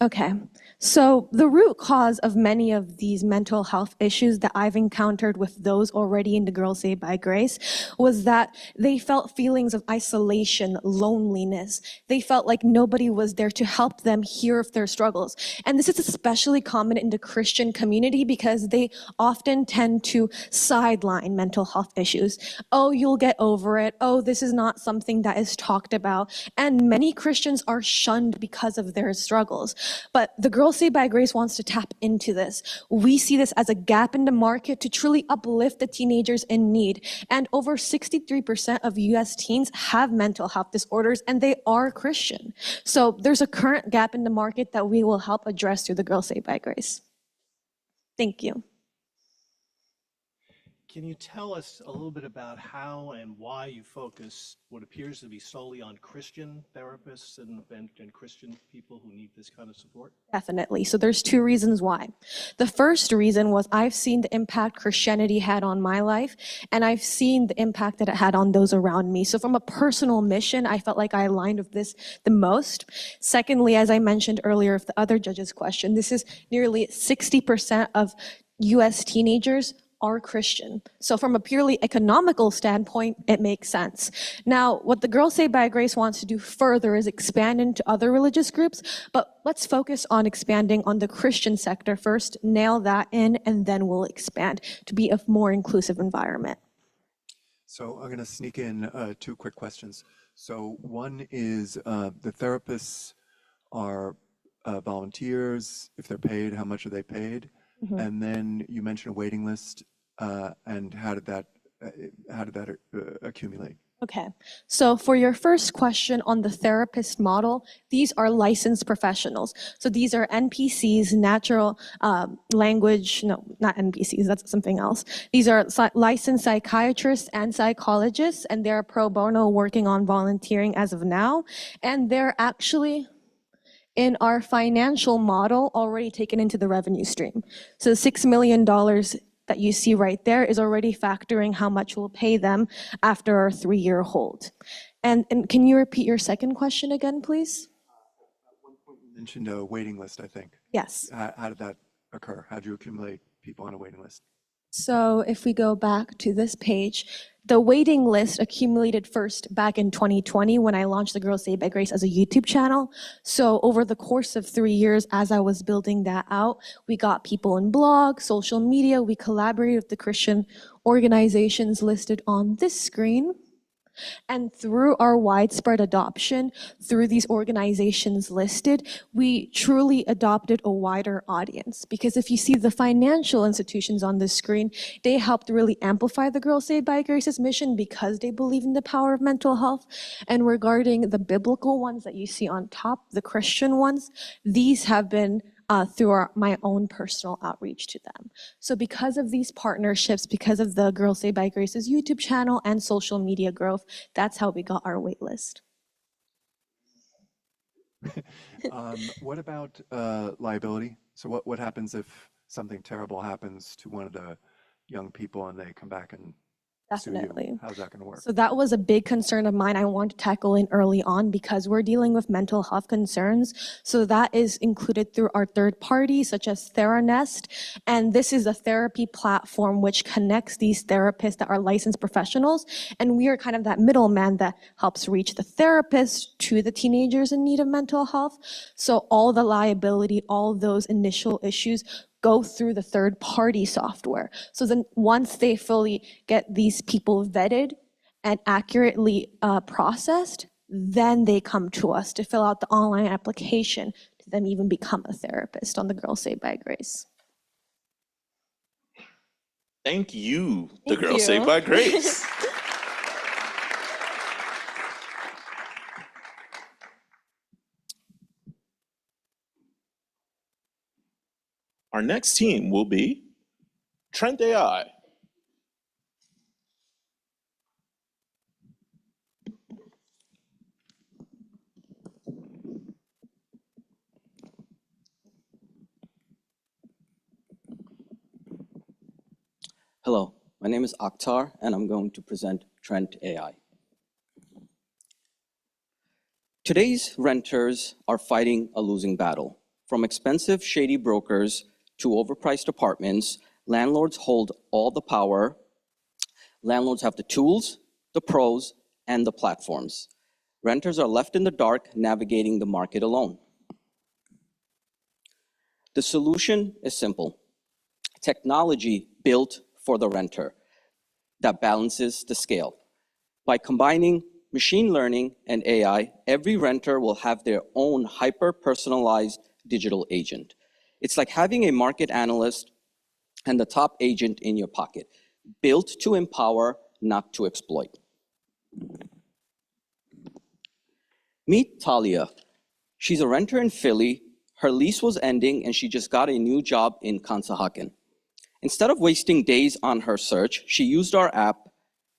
Speaker 7: Okay, so the root cause of many of these mental health issues that I've encountered with those already in the Girls Saved by Grace was that they felt feelings of isolation, loneliness. They felt like nobody was there to help them hear of their struggles. And this is especially common in the Christian community because they often tend to sideline mental health issues. Oh, you'll get over it. Oh, this is not something that is talked about. And many Christians are shunned because of their struggles. But the Girls Saved by Grace wants to tap into this. We see this as a gap in the market to truly uplift the teenagers in need. And over 63% of US teens have mental health disorders, and they are Christian. So there's a current gap in the market that we will help address through the Girls Saved by Grace. Thank you.
Speaker 12: Can you tell us a little bit about how and why you focus what appears to be solely on Christian therapists and Christian people who need this kind of support?
Speaker 7: Definitely. So there's two reasons why. The first reason was I've seen the impact Christianity had on my life, and I've seen the impact that it had on those around me. So from a personal mission, I felt like I aligned with this the most. Secondly, as I mentioned earlier of the other judge's question, this is nearly 60% of US teenagers are Christian. So from a purely economical standpoint, it makes sense. Now, what the Girls Saved by Grace wants to do further is expand into other religious groups, but let's focus on expanding on the Christian sector first, nail that in, and then we'll expand to be a more inclusive environment.
Speaker 13: So I'm going to sneak in two quick questions. So one is the therapists are volunteers. If they're paid, how much are they paid?
Speaker 7: Mm-hmm.
Speaker 13: And then you mentioned a waiting list, and how did that accumulate?
Speaker 7: Okay, so for your first question on the therapist model, these are licensed professionals. So these are NPCs, natural language, no, not NPCs, that's something else. These are licensed psychiatrists and psychologists, and they're pro bono working on volunteering as of now. And they're actually in our financial model already taken into the revenue stream. So $6 million that you see right there is already factoring how much we'll pay them after our 3-year hold. And can you repeat your second question again, please?
Speaker 13: At one point you mentioned a waiting list, I think.
Speaker 7: Yes.
Speaker 13: How did that occur? How did you accumulate people on a waiting list?
Speaker 7: So if we go back to this page, the waiting list accumulated first back in 2020 when I launched the Girls Saved by Grace as a YouTube channel. So over the course of 3 years, as I was building that out, we got people in blogs, social media, we collaborated with the Christian organizations listed on this screen. And through our widespread adoption, through these organizations listed, we truly adopted a wider audience. Because if you see the financial institutions on this screen, they helped really amplify the Girls Saved by Grace's mission because they believe in the power of mental health. And regarding the biblical ones that you see on top, the Christian ones, these have been through my own personal outreach to them. So because of these partnerships, because of the Girls Saved by Grace's YouTube channel and social media growth, that's how we got our wait list.
Speaker 13: What about liability? So what happens if something terrible happens to one of the young people and they come back and sue
Speaker 7: Definitely.
Speaker 13: you? How's that going to work?
Speaker 7: So that was a big concern of mine I wanted to tackle in early on because we're dealing with mental health concerns. So that is included through our third party, such as Theranest. And this is a therapy platform which connects these therapists that are licensed professionals. And we are kind of that middleman that helps reach the therapist to the teenagers in need of mental health. So all the liability, all those initial issues go through the third-party software. So then once they fully get these people vetted and accurately processed, then they come to us to fill out the online application
Speaker 14: them even become a therapist on the Girls Saved by Grace.
Speaker 1: Thank you, the
Speaker 14: Thank
Speaker 1: Girl
Speaker 14: you.
Speaker 1: Saved by Grace. Our next team will be Trent AI.
Speaker 15: Hello, my name is Akhtar, and I'm going to present Trent AI. Today's renters are fighting a losing battle. From expensive, shady brokers to overpriced apartments, landlords hold all the power. Landlords have the tools, the pros, and the platforms. Renters are left in the dark, navigating the market alone. The solution is simple. Technology built for the renter that balances the scale. By combining machine learning and AI, every renter will have their own hyper-personalized digital agent. It's like having a market analyst and the top agent in your pocket, built to empower, not to exploit. Meet Talia. She's a renter in Philly. Her lease was ending and she just got a new job in Conshohocken. Instead of wasting days on her search, she used our app.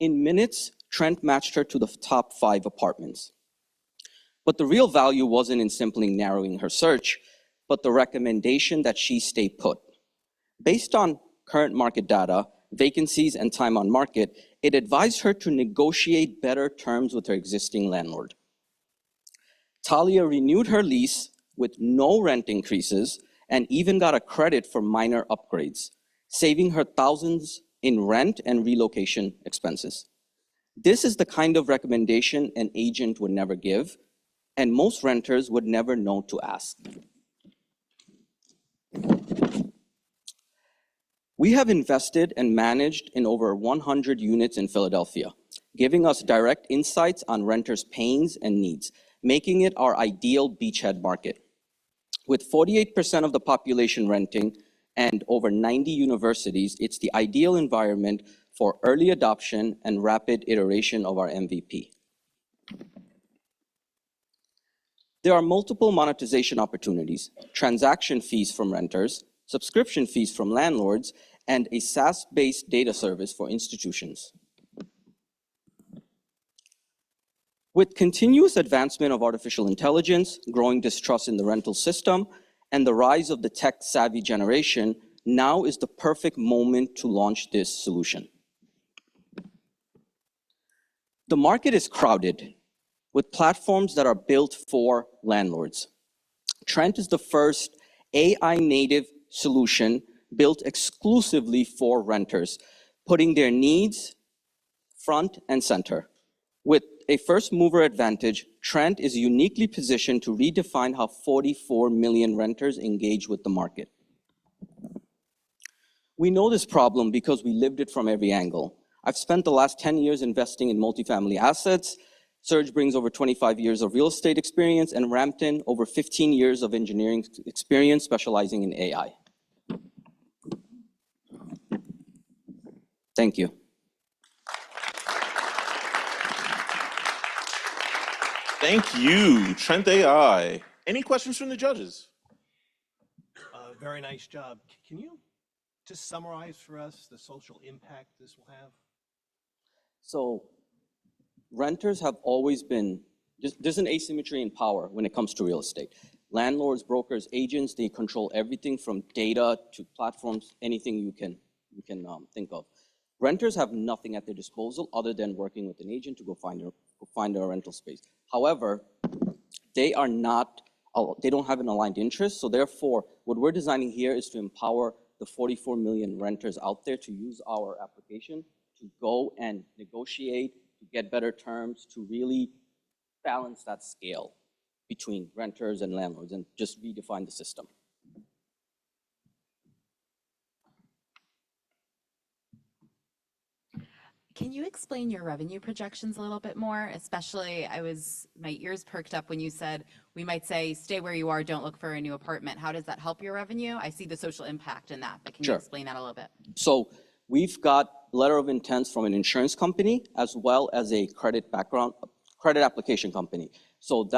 Speaker 15: In minutes, Trent matched her to the top 5 apartments. But the real value wasn't in simply narrowing her search, but the recommendation that she stay put. Based on current market data, vacancies, and time on market, it advised her to negotiate better terms with her existing landlord. Talia renewed her lease with no rent increases and even got a credit for minor upgrades, saving her thousands in rent and relocation expenses. This is the kind of recommendation an agent would never give, and most renters would never know to ask. We have invested and managed in over 100 units in Philadelphia, giving us direct insights on renters' pains and needs, making it our ideal beachhead market. With 48% of the population renting and over 90 universities, it's the ideal environment for early adoption and rapid iteration of our MVP. There are multiple monetization opportunities: transaction fees from renters, subscription fees from landlords, and a SaaS-based data service for institutions. With continuous advancement of artificial intelligence, growing distrust in the rental system, and the rise of the tech-savvy generation, now is the perfect moment to launch this solution. The market is crowded with platforms that are built for landlords. Trent is the first AI-native solution built exclusively for renters, putting their needs front and center. With a first-mover advantage, Trent is uniquely positioned to redefine how 44 million renters engage with the market. We know this problem because we lived it from every angle. I've spent the last 10 years investing in multifamily assets. Serge brings over 25 years of real estate experience, and Rampton over 15 years of engineering experience specializing in AI. Thank you.
Speaker 1: Thank you, Trent AI. Any questions from the judges?
Speaker 12: Very nice job. Can you just summarize for us the social impact this will have?
Speaker 15: So renters have always been, there's an asymmetry in power when it comes to real estate. Landlords, brokers, agents, they control everything from data to platforms, anything you can think of. Renters have nothing at their disposal other than working with an agent to go find a rental space. However, they don't have an aligned interest, so therefore, what we're designing here is to empower the 44 million renters out there to use our application to go and negotiate, to get better terms, to really balance that scale between renters and landlords and just redefine the system.
Speaker 11: Can you explain your revenue projections a little bit more? Especially, my ears perked up when you said, we might say, stay where you are, don't look for a new apartment. How does that help your revenue? I see the social impact in that, but can you
Speaker 15: Sure.
Speaker 11: explain that a little bit?
Speaker 15: So we've got letter of intents from an insurance company as well as a credit application company. So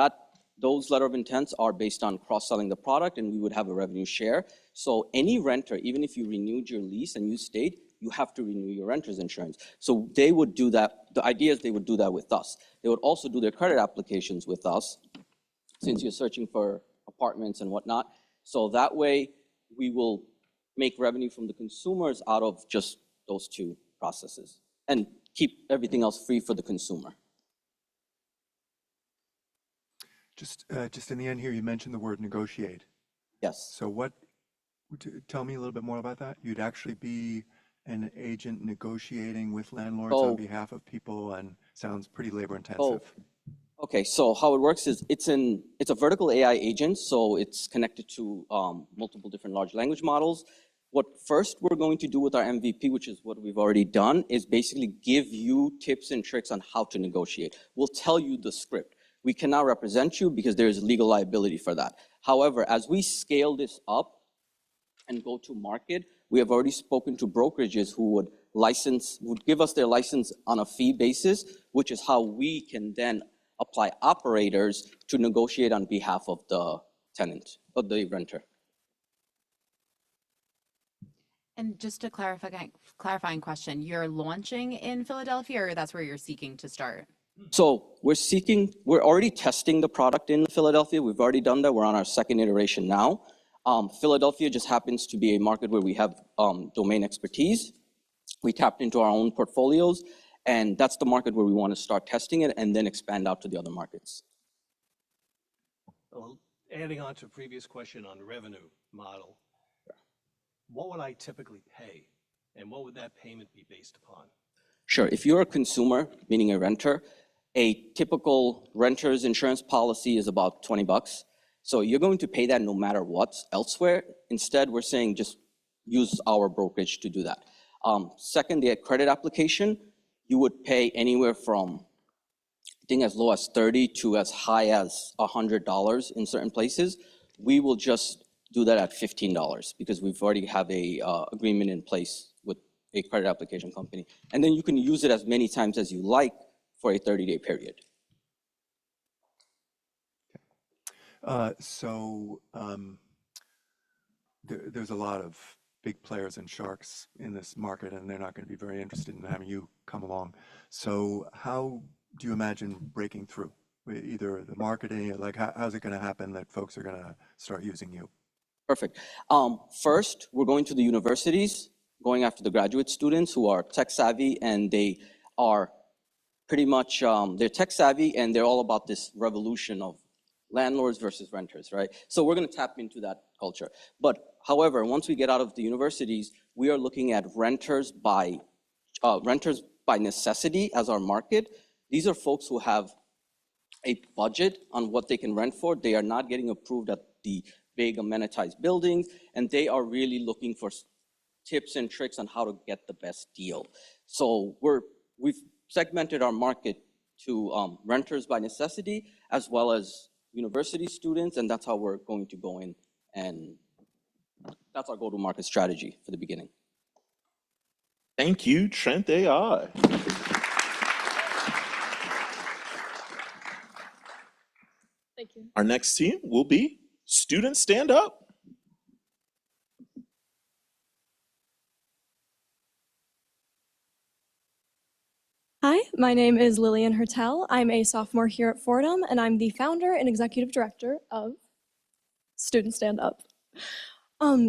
Speaker 15: those letter of intents are based on cross-selling the product, and we would have a revenue share. So any renter, even if you renewed your lease and you stayed, you have to renew your renter's insurance. So they would do that. The idea is they would do that with us. They would also do their credit applications with us, since you're searching for apartments and whatnot. So that way, we will make revenue from the consumers out of just those two processes and keep everything else free for the consumer.
Speaker 13: Just in the end here, you mentioned the word negotiate.
Speaker 15: Yes.
Speaker 13: So tell me a little bit more about that. You'd actually be an agent negotiating with landlords on behalf of people, and sounds pretty labor intensive.
Speaker 15: Okay, so how it works is it's a vertical AI agent, so it's connected to multiple different large language models. What first we're going to do with our MVP, which is what we've already done, is basically give you tips and tricks on how to negotiate. We'll tell you the script. We cannot represent you because there's legal liability for that. However, as we scale this up and go to market, we have already spoken to brokerages who would give us their license on a fee basis, which is how we can then apply operators to negotiate on behalf of the tenant, or the renter.
Speaker 11: And just a clarifying question, you're launching in Philadelphia, or that's where you're seeking to start?
Speaker 15: So we're already testing the product in Philadelphia. We've already done that. We're on our second iteration now. Philadelphia just happens to be a market where we have domain expertise. We tapped into our own portfolios, and that's the market where we want to start testing it and then expand out to the other markets.
Speaker 12: Well, adding on to a previous question on the revenue model, what would I typically pay, and what would that payment be based upon?
Speaker 15: Sure. If you're a consumer, meaning a renter, a typical renter's insurance policy is about $20. So you're going to pay that no matter what's elsewhere. Instead, we're saying just use our brokerage to do that. Second, the credit application, you would pay anywhere from, I think, as low as $30 to as high as $100 in certain places. We will just do that at $15 because we've already have a agreement in place with a credit application company. And then you can use it as many times as you like for a 30-day period.
Speaker 13: There's a lot of big players and sharks in this market, and they're not going to be very interested in having you come along. So how do you imagine breaking through? Either the marketing, like how's it going to happen that folks are going to start using you?
Speaker 15: Perfect. First, we're going to the universities, going after the graduate students who are tech savvy, and they are pretty much, they're tech savvy, and they're all about this revolution of landlords versus renters, right? So we're going to tap into that culture. But however, once we get out of the universities, we are looking at renters by necessity as our market. These are folks who have a budget on what they can rent for. They are not getting approved at the big amenitized buildings, and they are really looking for tips and tricks on how to get the best deal. So we've segmented our market to renters by necessity as well as university students, and that's how we're going to go in, and that's our go-to-market strategy for the beginning.
Speaker 1: Thank you, Trent AI.
Speaker 16: Thank you.
Speaker 1: Our next team will be Students Stand Up.
Speaker 16: Hi, my name is Lillian Hertel. I'm a sophomore here at Fordham, and I'm the founder and executive director of Students Stand Up.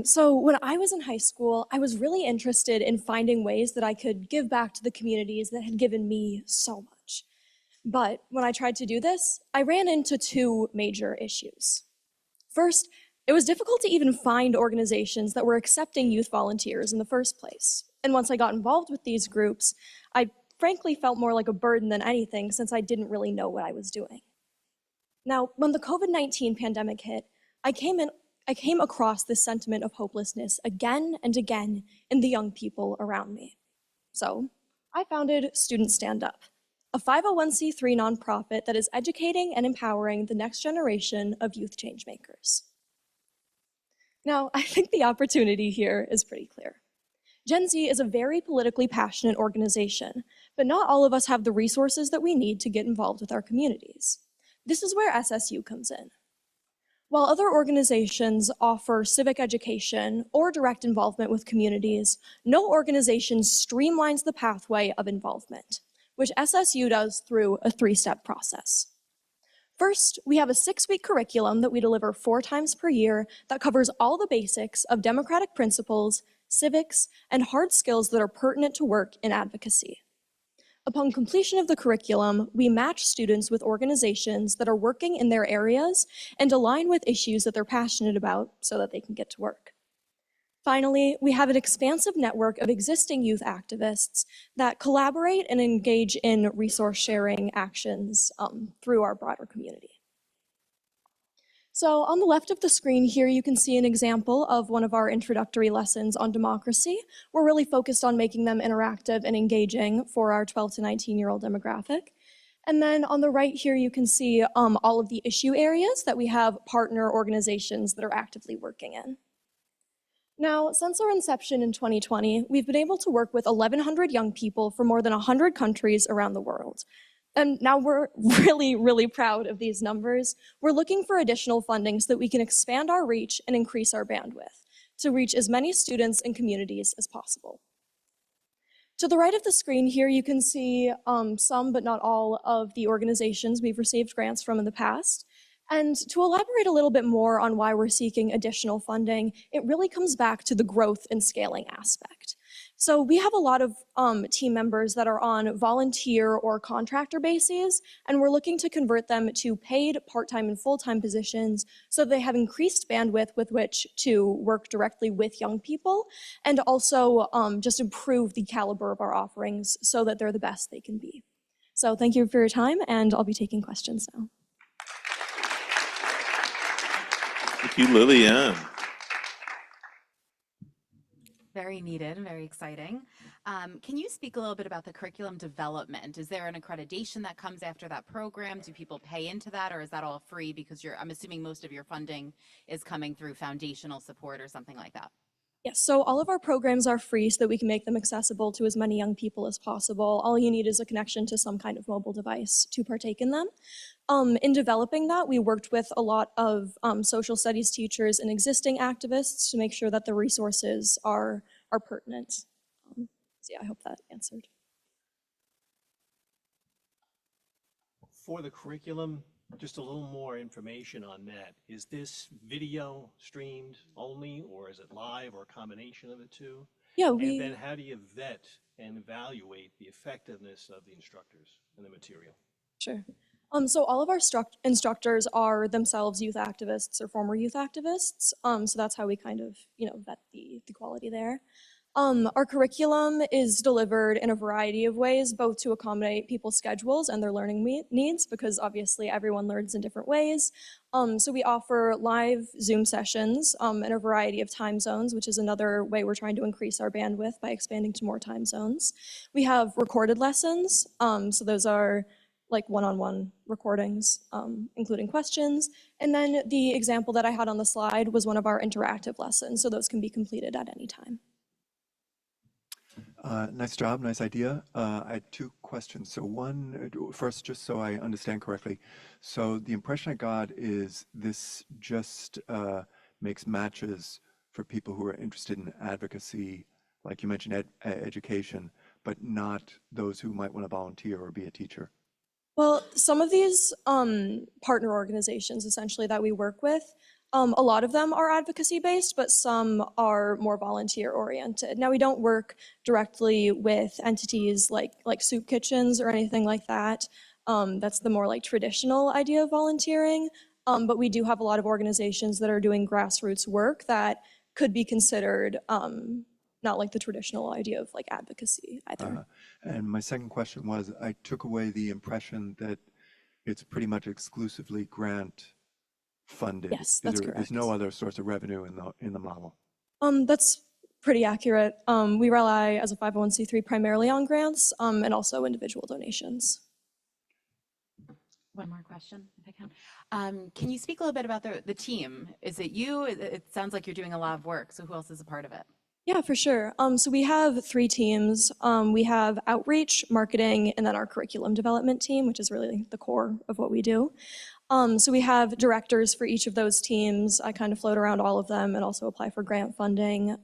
Speaker 16: So when I was in high school, I was really interested in finding ways that I could give back to the communities that had given me so much. But when I tried to do this, I ran into two major issues. First, it was difficult to even find organizations that were accepting youth volunteers in the first place. And once I got involved with these groups, I frankly felt more like a burden than anything since I didn't really know what I was doing. Now, when the COVID-19 pandemic hit, I came across this sentiment of hopelessness again and again in the young people around me. So I founded Student Stand Up, a 501c3 nonprofit that is educating and empowering the next generation of youth changemakers. Now, I think the opportunity here is pretty clear. Gen Z is a very politically passionate organization, but not all of us have the resources that we need to get involved with our communities. This is where SSU comes in. While other organizations offer civic education or direct involvement with communities, no organization streamlines the pathway of involvement, which SSU does through a 3-step process. First, we have a 6-week curriculum that we deliver 4 times per year that covers all the basics of democratic principles, civics, and hard skills that are pertinent to work in advocacy. Upon completion of the curriculum, we match students with organizations that are working in their areas and align with issues that they're passionate about so that they can get to work. Finally, we have an expansive network of existing youth activists that collaborate and engage in resource sharing actions through our broader community. So on the left of the screen here, you can see an example of one of our introductory lessons on democracy. We're really focused on making them interactive and engaging for our 12 to 19-year-old demographic. And then on the right here, you can see all of the issue areas that we have partner organizations that are actively working in. Now, since our inception in 2020, we've been able to work with 1,100 young people from more than 100 countries around the world. And now we're really, really proud of these numbers. We're looking for additional funding so that we can expand our reach and increase our bandwidth to reach as many students and communities as possible. To the right of the screen here, you can see some, but not all, of the organizations we've received grants from in the past. And to elaborate a little bit more on why we're seeking additional funding, it really comes back to the growth and scaling aspect. So we have a lot of team members that are on volunteer or contractor bases, and we're looking to convert them to paid part-time and full-time positions so they have increased bandwidth with which to work directly with young people, and also just improve the caliber of our offerings so that they're the best they can be. So thank you for your time, and I'll be taking questions now.
Speaker 1: Thank you, Lillian.
Speaker 11: Very needed, very exciting. Can you speak a little bit about the curriculum development? Is there an accreditation that comes after that program? Do people pay into that, or is that all free because I'm assuming most of your funding is coming through foundational support or something like that?
Speaker 16: Yes, so all of our programs are free so that we can make them accessible to as many young people as possible. All you need is a connection to some kind of mobile device to partake in them. In developing that, we worked with a lot of social studies teachers and existing activists to make sure that the resources are pertinent. So yeah, I hope that answered.
Speaker 12: For the curriculum, just a little more information on that. Is this video streamed only, or is it live, or a combination of the two?
Speaker 16: Yeah,
Speaker 12: And then how do you vet and evaluate the effectiveness of the instructors and the material?
Speaker 16: Sure. So all of our instructors are themselves youth activists or former youth activists. So that's how we kind of, vet the quality there. Our curriculum is delivered in a variety of ways, both to accommodate people's schedules and their learning needs, because obviously everyone learns in different ways. So we offer live Zoom sessions in a variety of time zones, which is another way we're trying to increase our bandwidth by expanding to more time zones. We have recorded lessons, so those are like one-on-one recordings, including questions. And then the example that I had on the slide was one of our interactive lessons, so those can be completed at any time.
Speaker 13: Nice job, nice idea. I had 2 questions. So one, first, just so I understand correctly. So the impression I got is this just makes matches for people who are interested in advocacy, like you mentioned education, but not those who might want to volunteer or be a teacher.
Speaker 16: Well, some of these partner organizations, essentially, that we work with, a lot of them are advocacy-based, but some are more volunteer-oriented. Now, we don't work directly with entities like soup kitchens or anything like that. That's the more like traditional idea of volunteering. But we do have a lot of organizations that are doing grassroots work that could be considered not like the traditional idea of like advocacy either.
Speaker 13: And my second question was, I took away the impression that it's pretty much exclusively grant funded.
Speaker 16: Yes, that's correct.
Speaker 13: There's no other source of revenue in the model.
Speaker 16: That's pretty accurate. We rely as a 501c3 primarily on grants and also individual donations.
Speaker 11: One more question, if I can. Can you speak a little bit about the team? Is it you? It sounds like you're doing a lot of work, so who else is a part of it?
Speaker 16: Yeah, for sure. So we have 3 teams. We have outreach, marketing, and then our curriculum development team, which is really the core of what we do. So we have directors for each of those teams. I kind of float around all of them and also apply for grant funding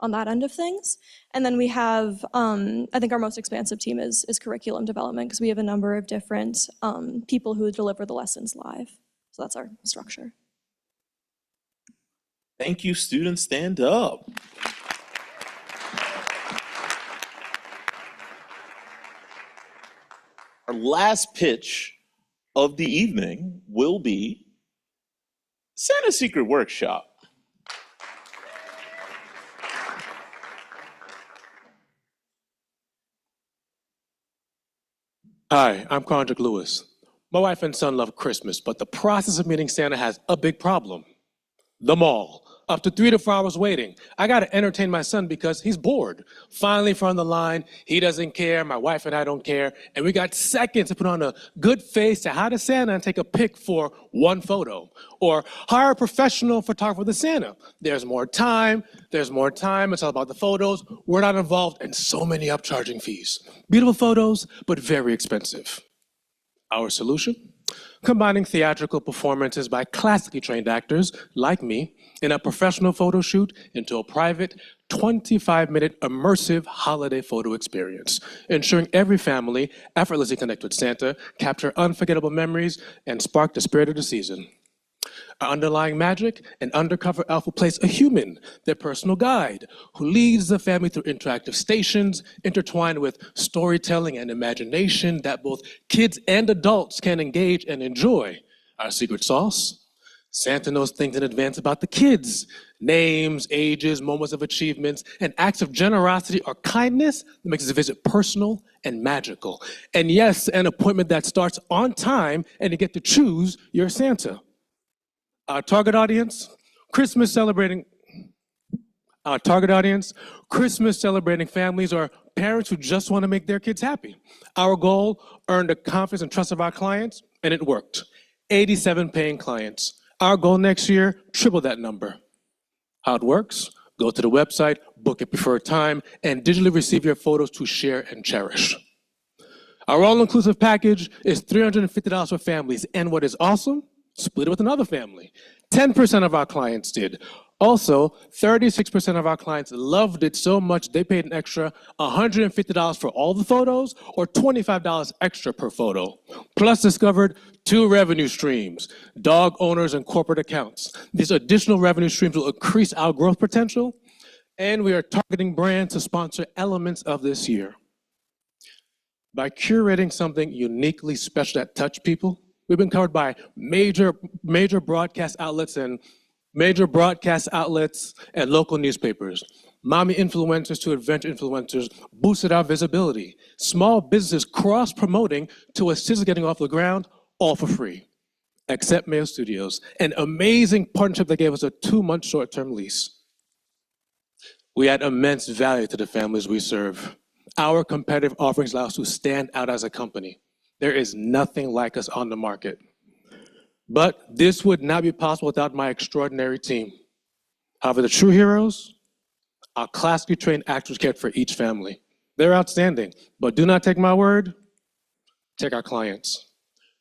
Speaker 16: on that end of things. And then we have, I think our most expansive team is curriculum development because we have a number of different people who deliver the lessons live. So that's our structure.
Speaker 1: Thank you, students. Stand up. Our last pitch of the evening will be Santa Secret Workshop.
Speaker 9: Hi, I'm Condrick Lewis. My wife and son love Christmas, but the process of meeting Santa has a big problem. The mall. Up to 3 to 4 hours waiting. I gotta entertain my son because he's bored. Finally, from the line, he doesn't care, my wife and I don't care, and we got seconds to put on a good face to hi to Santa and take a pic for one photo. Or hire a professional photographer to Santa. There's more time, it's all about the photos. We're not involved in so many upcharging fees. Beautiful photos, but very expensive. Our solution? Combining theatrical performances by classically trained actors, like me, in a professional photo shoot into a private 25-minute immersive holiday photo experience, ensuring every family effortlessly connect with Santa, capture unforgettable memories, and spark the spirit of the season. Our underlying magic, an undercover elf will place a human, their personal guide, who leads the family through interactive stations intertwined with storytelling and imagination that both kids and adults can engage and enjoy. Our secret sauce? Santa knows things in advance about the kids. Names, ages, moments of achievements, and acts of generosity or kindness that makes the visit personal and magical. And yes, an appointment that starts on time and you get to choose your Santa. Our target audience, Christmas celebrating families or parents who just want to make their kids happy. Our goal, earn the confidence and trust of our clients, and it worked. 87 paying clients. Our goal next year, triple that number. How it works? Go to the website, book a preferred time, and digitally receive your photos to share and cherish. Our all-inclusive package is $350 for families, and what is awesome? Split it with another family. 10% of our clients did. Also, 36% of our clients loved it so much they paid an extra $150 for all the photos or $25 extra per photo. Plus discovered 2 revenue streams, dog owners and corporate accounts. These additional revenue streams will increase our growth potential, and we are targeting brands to sponsor elements of this year. By curating something uniquely special that touch people, we've been covered by major broadcast outlets and local newspapers. Mommy influencers to adventure influencers boosted our visibility. Small businesses cross-promoting to assist getting off the ground, all for free. Except Mayo Studios, an amazing partnership that gave us a 2-month short-term lease. We add immense value to the families we serve. Our competitive offerings allow us to stand out as a company. There is nothing like us on the market. But this would not be possible without my extraordinary team. However, the true heroes, our classically trained actors cared for each family. They're outstanding, but do not take my word, take our clients.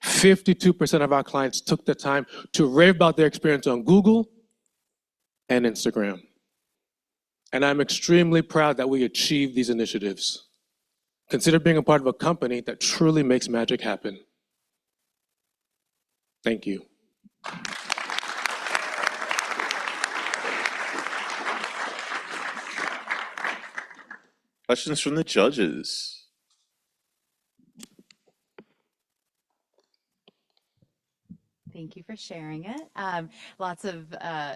Speaker 9: 52% of our clients took the time to rave about their experience on Google and Instagram. And I'm extremely proud that we achieved these initiatives. Consider being a part of a company that truly makes magic happen. Thank you.
Speaker 1: Questions from the judges.
Speaker 11: Thank you for sharing it.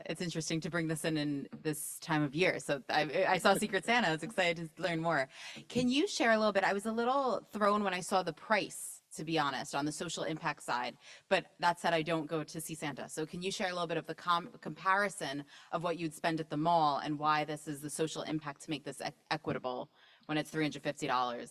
Speaker 11: It's interesting to bring this in this time of year. So I saw Secret Santa. I was excited to learn more. Can you share a little bit? I was a little thrown when I saw the price to be honest, on the social impact side. But that said, I don't go to see Santa. So can you share a little bit of the comparison of what you'd spend at the mall and why this is the social impact to make this equitable when it's $350?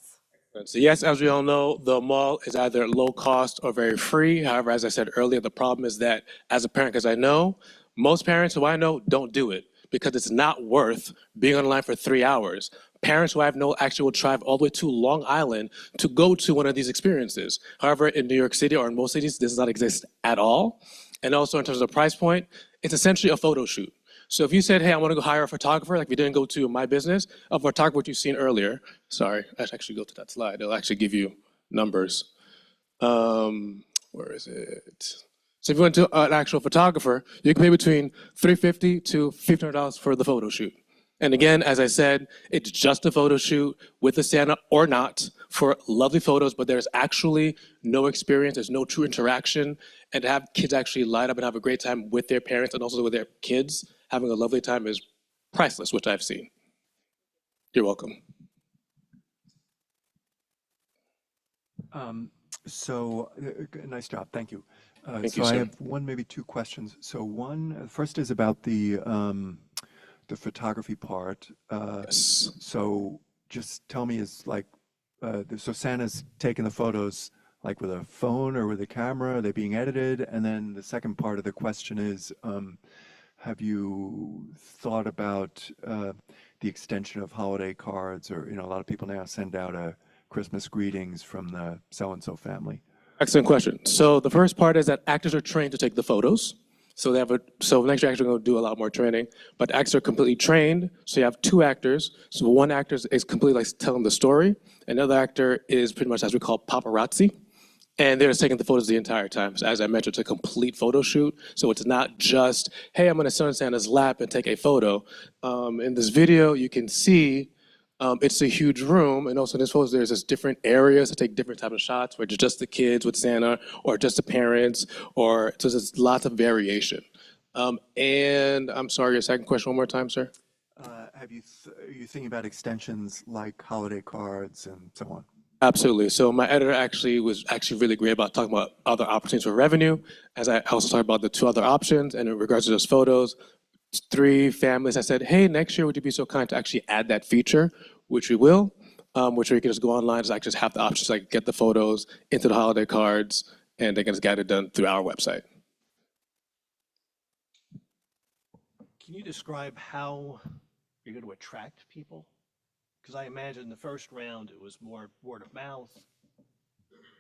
Speaker 9: So yes, as we all know, the mall is either low cost or very free. However, as I said earlier, the problem is that as a parent, because I know most parents who I know don't do it because it's not worth being online for 3 hours. Parents who I know actually will drive all the way to Long Island to go to one of these experiences. However, in New York City or in most cities, this does not exist at all. And also in terms of price point, it's essentially a photo shoot. So if you said, hey, I want to go hire a photographer, like we didn't go to my business, a photographer what you've seen earlier, sorry, I should actually go to that slide. It'll actually give you numbers. Where is it? So if you went to an actual photographer, you can pay between $350 to $1,500 for the photo shoot. And again, as I said, it's just a photo shoot with a Santa or not for lovely photos, but there's actually no experience, there's no true interaction. And to have kids actually light up and have a great time with their parents and also with their kids, having a lovely time is priceless, which I've seen. You're welcome.
Speaker 13: Nice job, thank you.
Speaker 9: Thank
Speaker 13: so
Speaker 9: you,
Speaker 13: I
Speaker 9: sir.
Speaker 13: have one, maybe two questions. So one, first is about the photography part.
Speaker 9: Yes.
Speaker 13: So just tell me, is like, so Santa's taking the photos like with a phone or with a camera? Are they being edited? And then the second part of the question is, have you thought about the extension of holiday cards, or a lot of people now send out a Christmas greetings from the so-and-so family?
Speaker 9: Excellent question. So the first part is that actors are trained to take the photos. So next year actually going to do a lot more training, but actors are completely trained. So you have two actors. So one actor is completely like telling the story. Another actor is pretty much as we call paparazzi. And they're just taking the photos the entire time. So as I mentioned, it's a complete photo shoot. So it's not just, hey, I'm going to sit on Santa's lap and take a photo. In this video, you can see it's a huge room. And also in this photo, there's just different areas to take different types of shots, where it's just the kids with Santa or just the parents, or so there's lots of variation. And I'm sorry, your second question one more time, sir?
Speaker 13: Are you thinking about extensions like holiday cards and so on?
Speaker 9: Absolutely. So my editor was really great about talking about other opportunities for revenue, as I also talked about the two other options. And in regards to those photos, 3 families, I said, hey, next year, would you be so kind to actually add that feature, which we will, which you can just go online, just have the options, like get the photos into the holiday cards, and they can just get it done through our website.
Speaker 12: Can you describe how you're going to attract people? Because I imagine the first round, it was more word of mouth,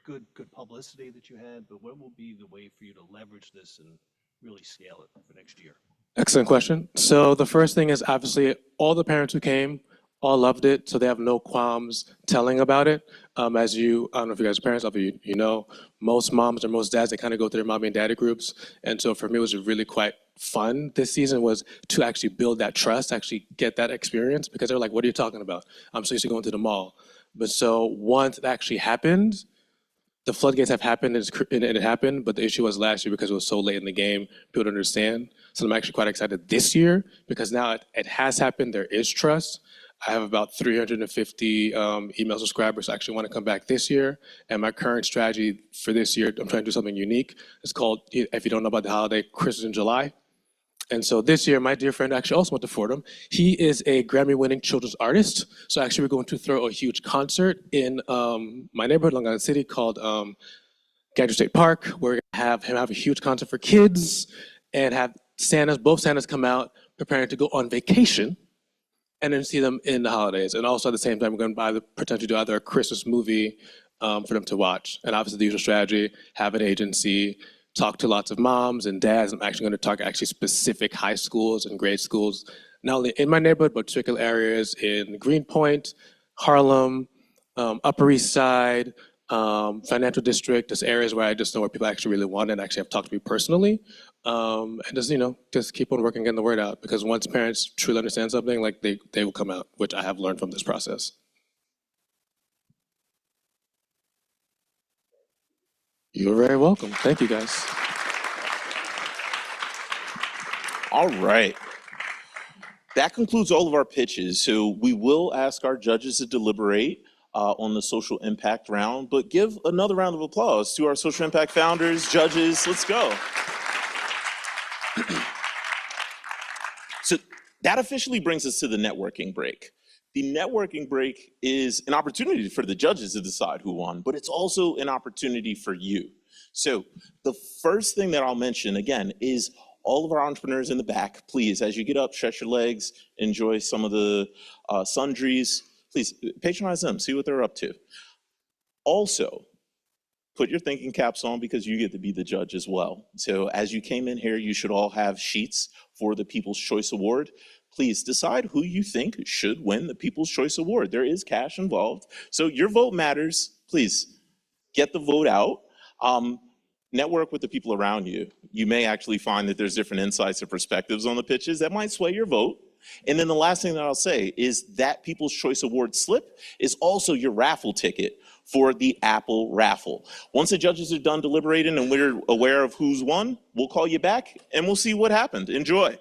Speaker 12: good publicity that you had, but what will be the way for you to leverage this and really scale it for next year?
Speaker 9: Excellent question. So the first thing is obviously all the parents who came all loved it, so they have no qualms telling about it. I don't know if you guys are parents, you know, most moms or most dads, they kind of go through their mommy and daddy groups. And so for me, it was really quite fun this season was to actually build that trust, actually get that experience, because they're like, what are you talking about? I'm so used to going to the mall. But so once it actually happened, the floodgates have happened and it happened, but the issue was last year because it was so late in the game, people don't understand. So I'm actually quite excited this year because now it has happened, there is trust. I have about 350 email subscribers who actually want to come back this year. And my current strategy for this year, I'm trying to do something unique. It's called, if you don't know about the holiday, Christmas in July. And so this year, my dear friend actually also went to Fordham. He is a Grammy-winning children's artist. So actually, we're going to throw a huge concert in my neighborhood, Long Island City, called Gadget State Park, where we're going to have him have a huge concert for kids and have both Santas come out preparing to go on vacation, and then see them in the holidays. And also at the same time, we're going to potentially do either a Christmas movie for them to watch. And obviously the usual strategy, have an agency, talk to lots of moms and dads. I'm actually going to target actually specific high schools and grade schools, not only in my neighborhood, but particular areas in Greenpoint, Harlem, Upper East Side, Financial District, just areas where I just know where people actually really want it and actually have talked to me personally. And just keep on working, getting the word out, because once parents truly understand something, like they will come out, which I have learned from this process. You're very welcome. Thank you, guys.
Speaker 1: All right. That concludes all of our pitches. So we will ask our judges to deliberate. on the social impact round, but give another round of applause to our social impact founders, judges. Let's go. So that officially brings us to the networking break. The networking break is an opportunity for the judges to decide who won, but it's also an opportunity for you. So the first thing that I'll mention again is all of our entrepreneurs in the back, please, as you get up, stretch your legs, enjoy some of the sundries, please patronize them, see what they're up to. Also, put your thinking caps on because you get to be the judge as well. So as you came in here, you should all have sheets for the People's Choice Award. Please decide who you think should win the People's Choice Award. There is cash involved, so your vote matters. Please get the vote out. Network with the people around you. You may actually find that there's different insights or perspectives on the pitches that might sway your vote. And then the last thing that I'll say is that People's Choice Award slip is also your raffle ticket for the Apple raffle. Once the judges are done deliberating and we're aware of who's won, we'll call you back and we'll see what happened. Enjoy.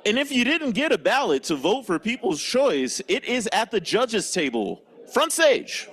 Speaker 1: And if you didn't get a ballot to vote for People's Choice, it is at the judges' table. Front stage.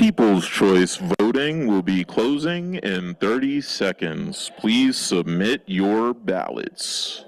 Speaker 1: People's choice voting will be closing in 30 seconds. Please submit your ballots.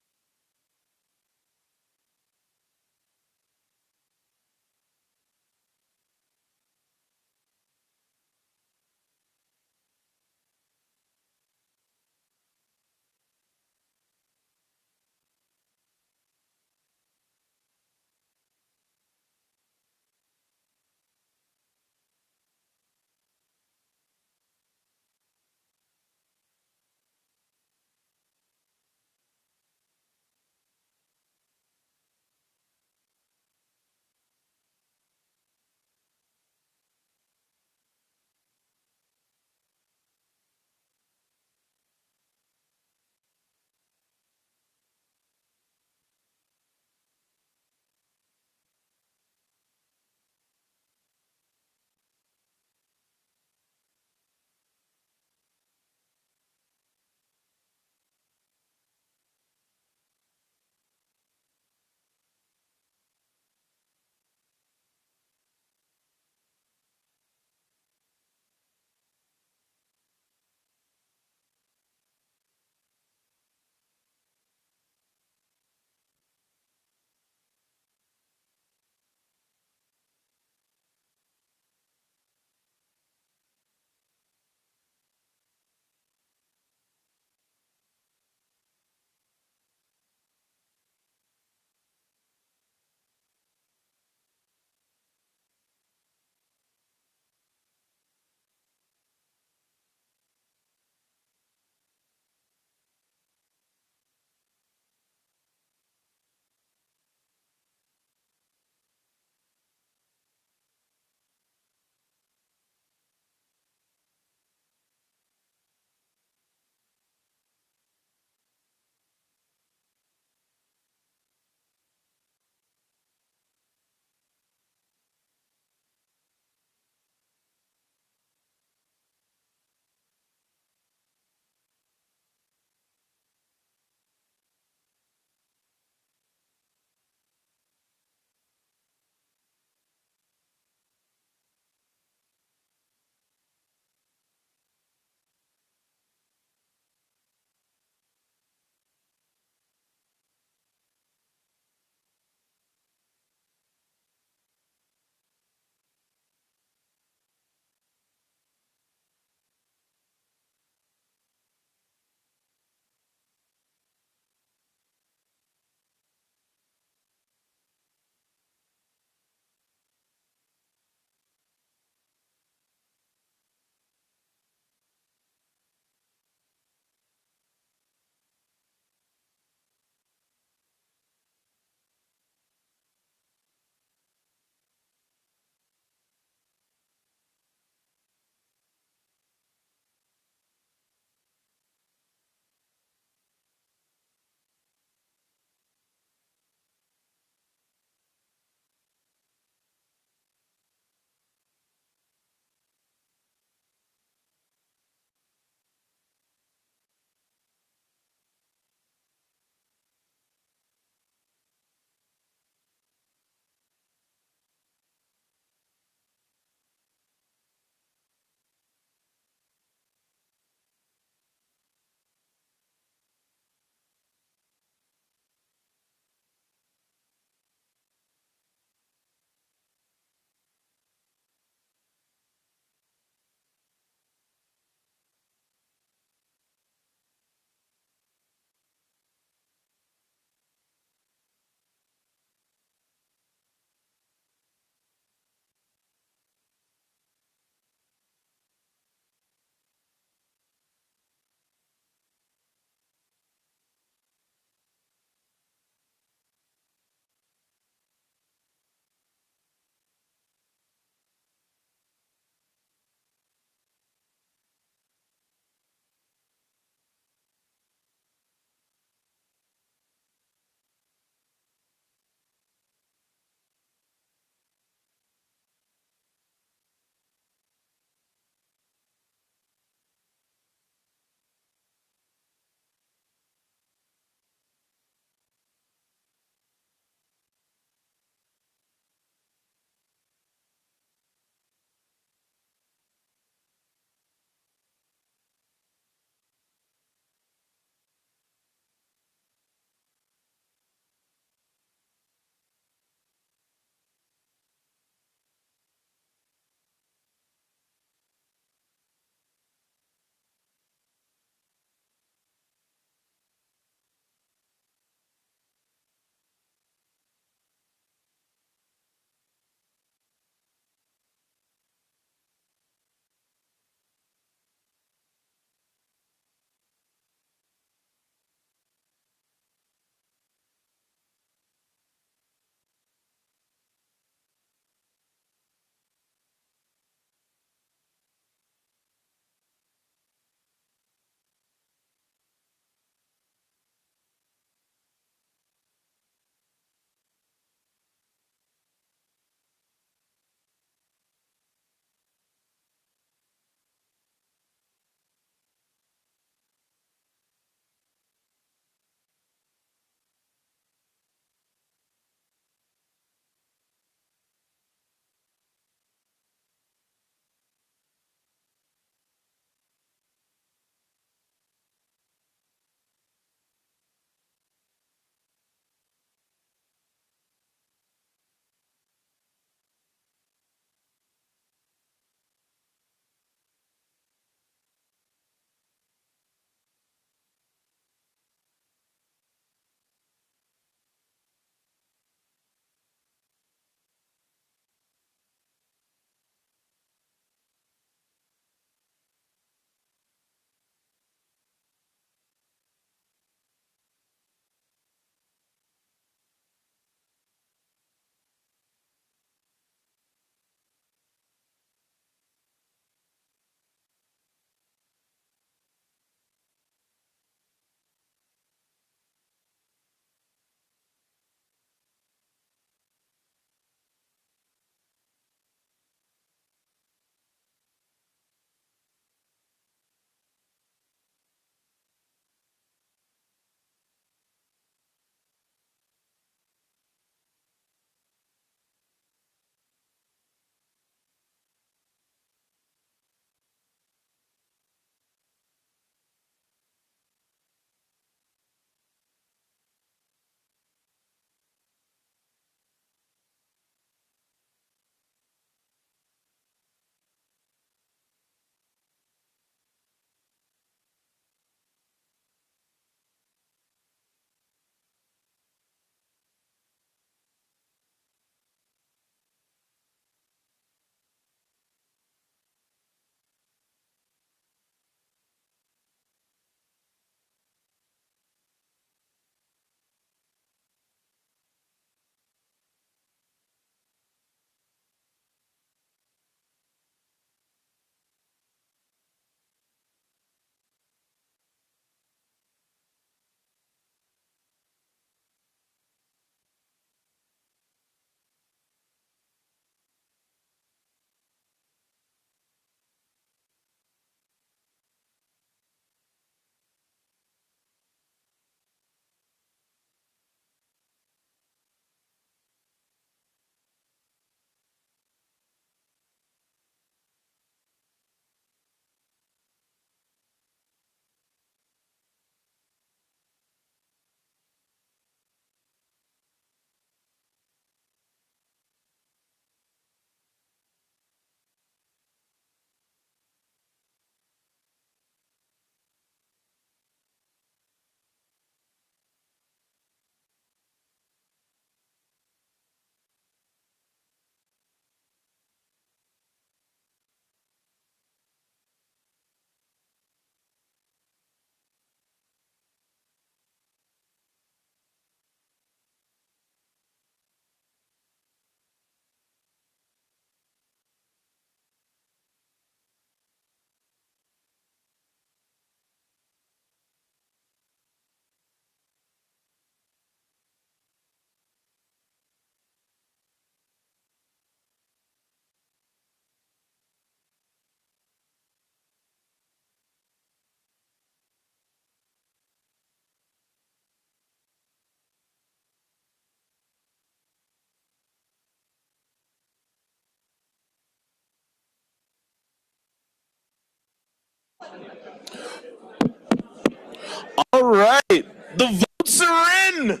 Speaker 1: All right, the votes are in.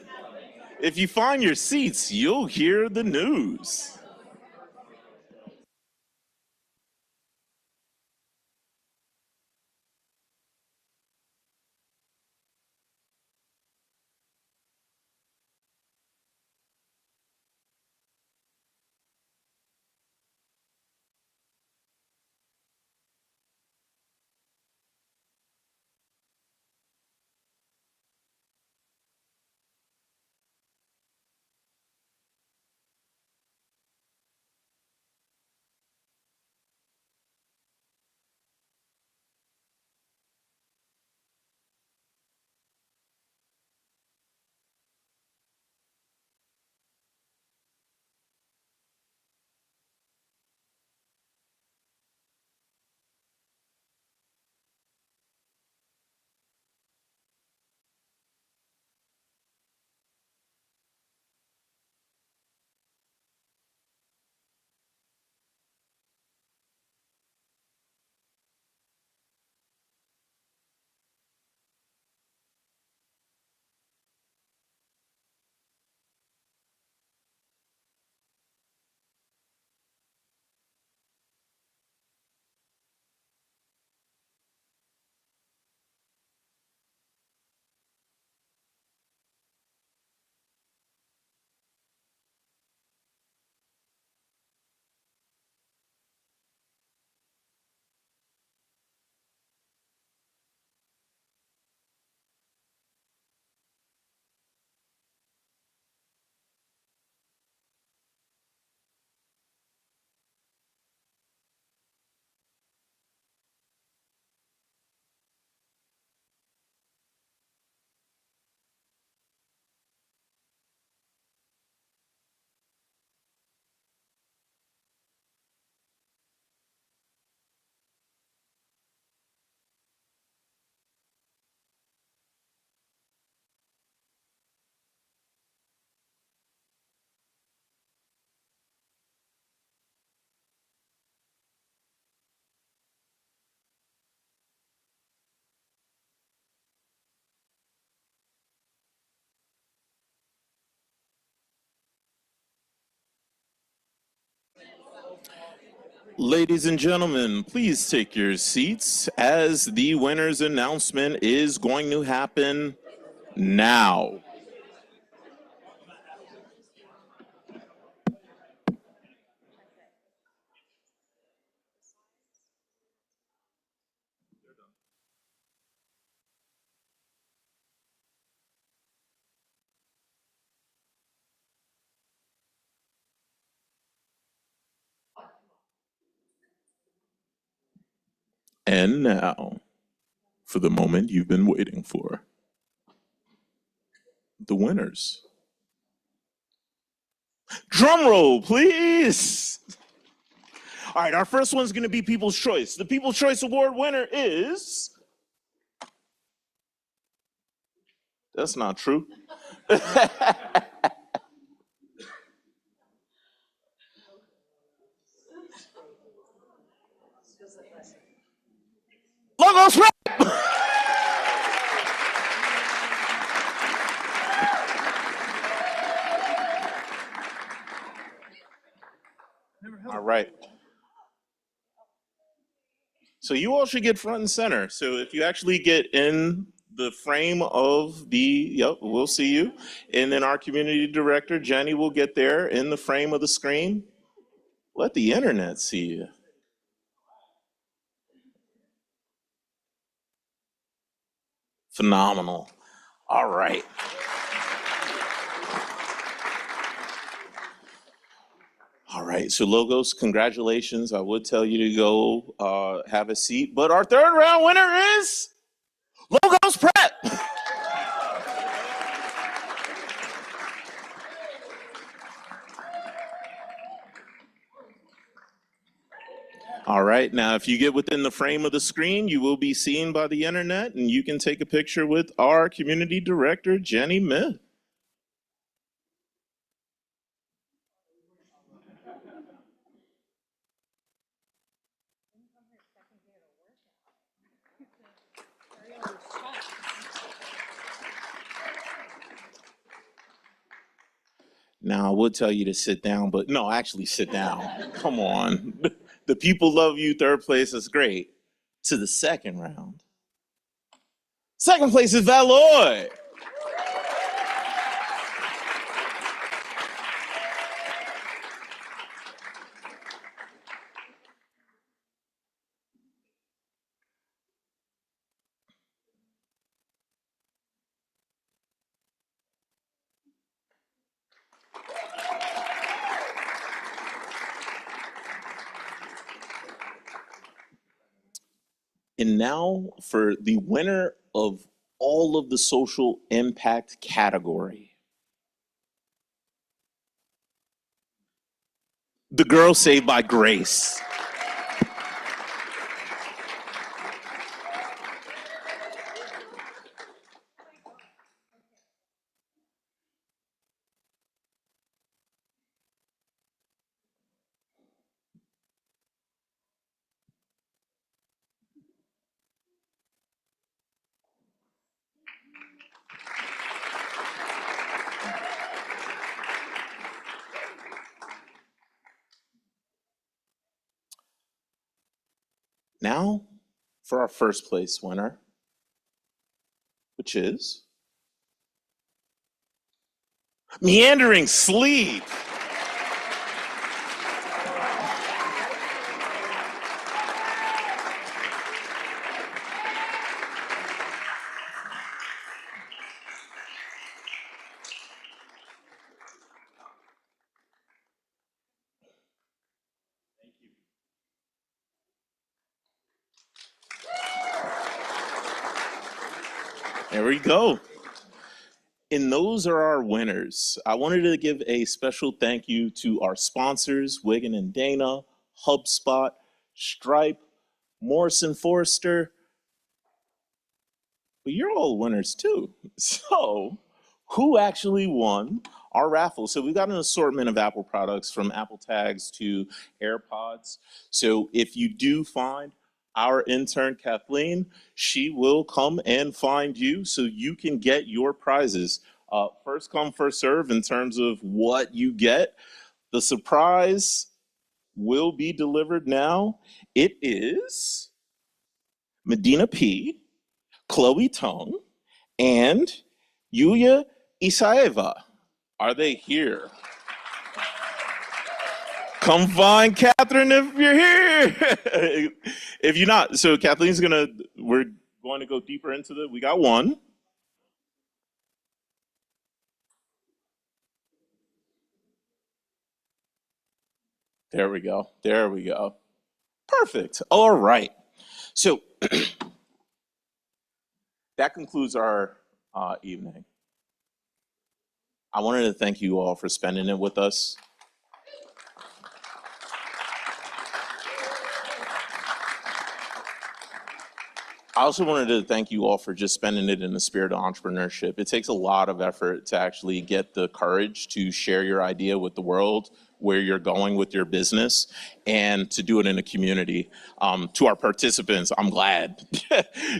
Speaker 1: If you find your seats, you'll hear the news. Ladies and gentlemen, please take your seats as the winner's announcement is going to happen now. And now, for the moment you've been waiting for, the winners. Drum roll, please. All right, our first one's going to be People's Choice. The People's Choice Award winner is... That's not true. Logos Rap! All right. So you all should get front and center. So if you actually get in the frame of the, yep, we'll see you. And then our community director, Jenny, will get there in the frame of the screen. Let the internet see you. Phenomenal. All right. All right, so Logos, congratulations. I would tell you to go have a seat, but our third round winner is Logos Prep. All right, now if you get within the frame of the screen, you will be seen by the internet and you can take a picture with our community director, Jenny Myth. Now, I would tell you to sit down, but no, actually sit down. Come on. The people love you. Third place is great. To the second round. Second place is Valoy. And now for the winner of all of the social impact category. The Girl Saved by Grace. Now for our first place winner, which is Meandering Sleep. There we go. And those are our winners. I wanted to give a special thank you to our sponsors, Wigan and Dana, HubSpot, Stripe, Morrison Forrester. But you're all winners too. So who actually won our raffle? So we've got an assortment of Apple products from Apple Tags to AirPods. So if you do find our intern Kathleen, she will come and find you so you can get your prizes. First come, first serve in terms of what you get. The surprise will be delivered now. It is Medina P, Chloe Tong, and Yulia Isaeva. Are they here? Come find Catherine if you're here. If you're not, so Kathleen's we're going to go deeper into we got one. There we go. There we go. Perfect. All right. So that concludes our evening. I wanted to thank you all for spending it with us. I also wanted to thank you all for just spending it in the spirit of entrepreneurship. It takes a lot of effort to actually get the courage to share your idea with the world, where you're going with your business, and to do it in a community. To our participants, I'm glad.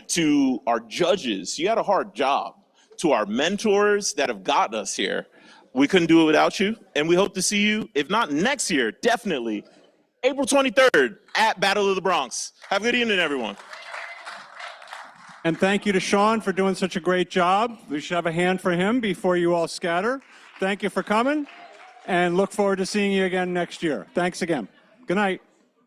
Speaker 1: To our judges, you had a hard job. To our mentors that have gotten us here, we couldn't do it without you. And we hope to see you, if not next year, definitely April 23rd at Battle of the Bronx. Have a good evening, everyone.
Speaker 17: And thank you to Sean for doing such a great job. We should have a hand for him before you all scatter. Thank you for coming, and look forward to seeing you again next year. Thanks again. Good night.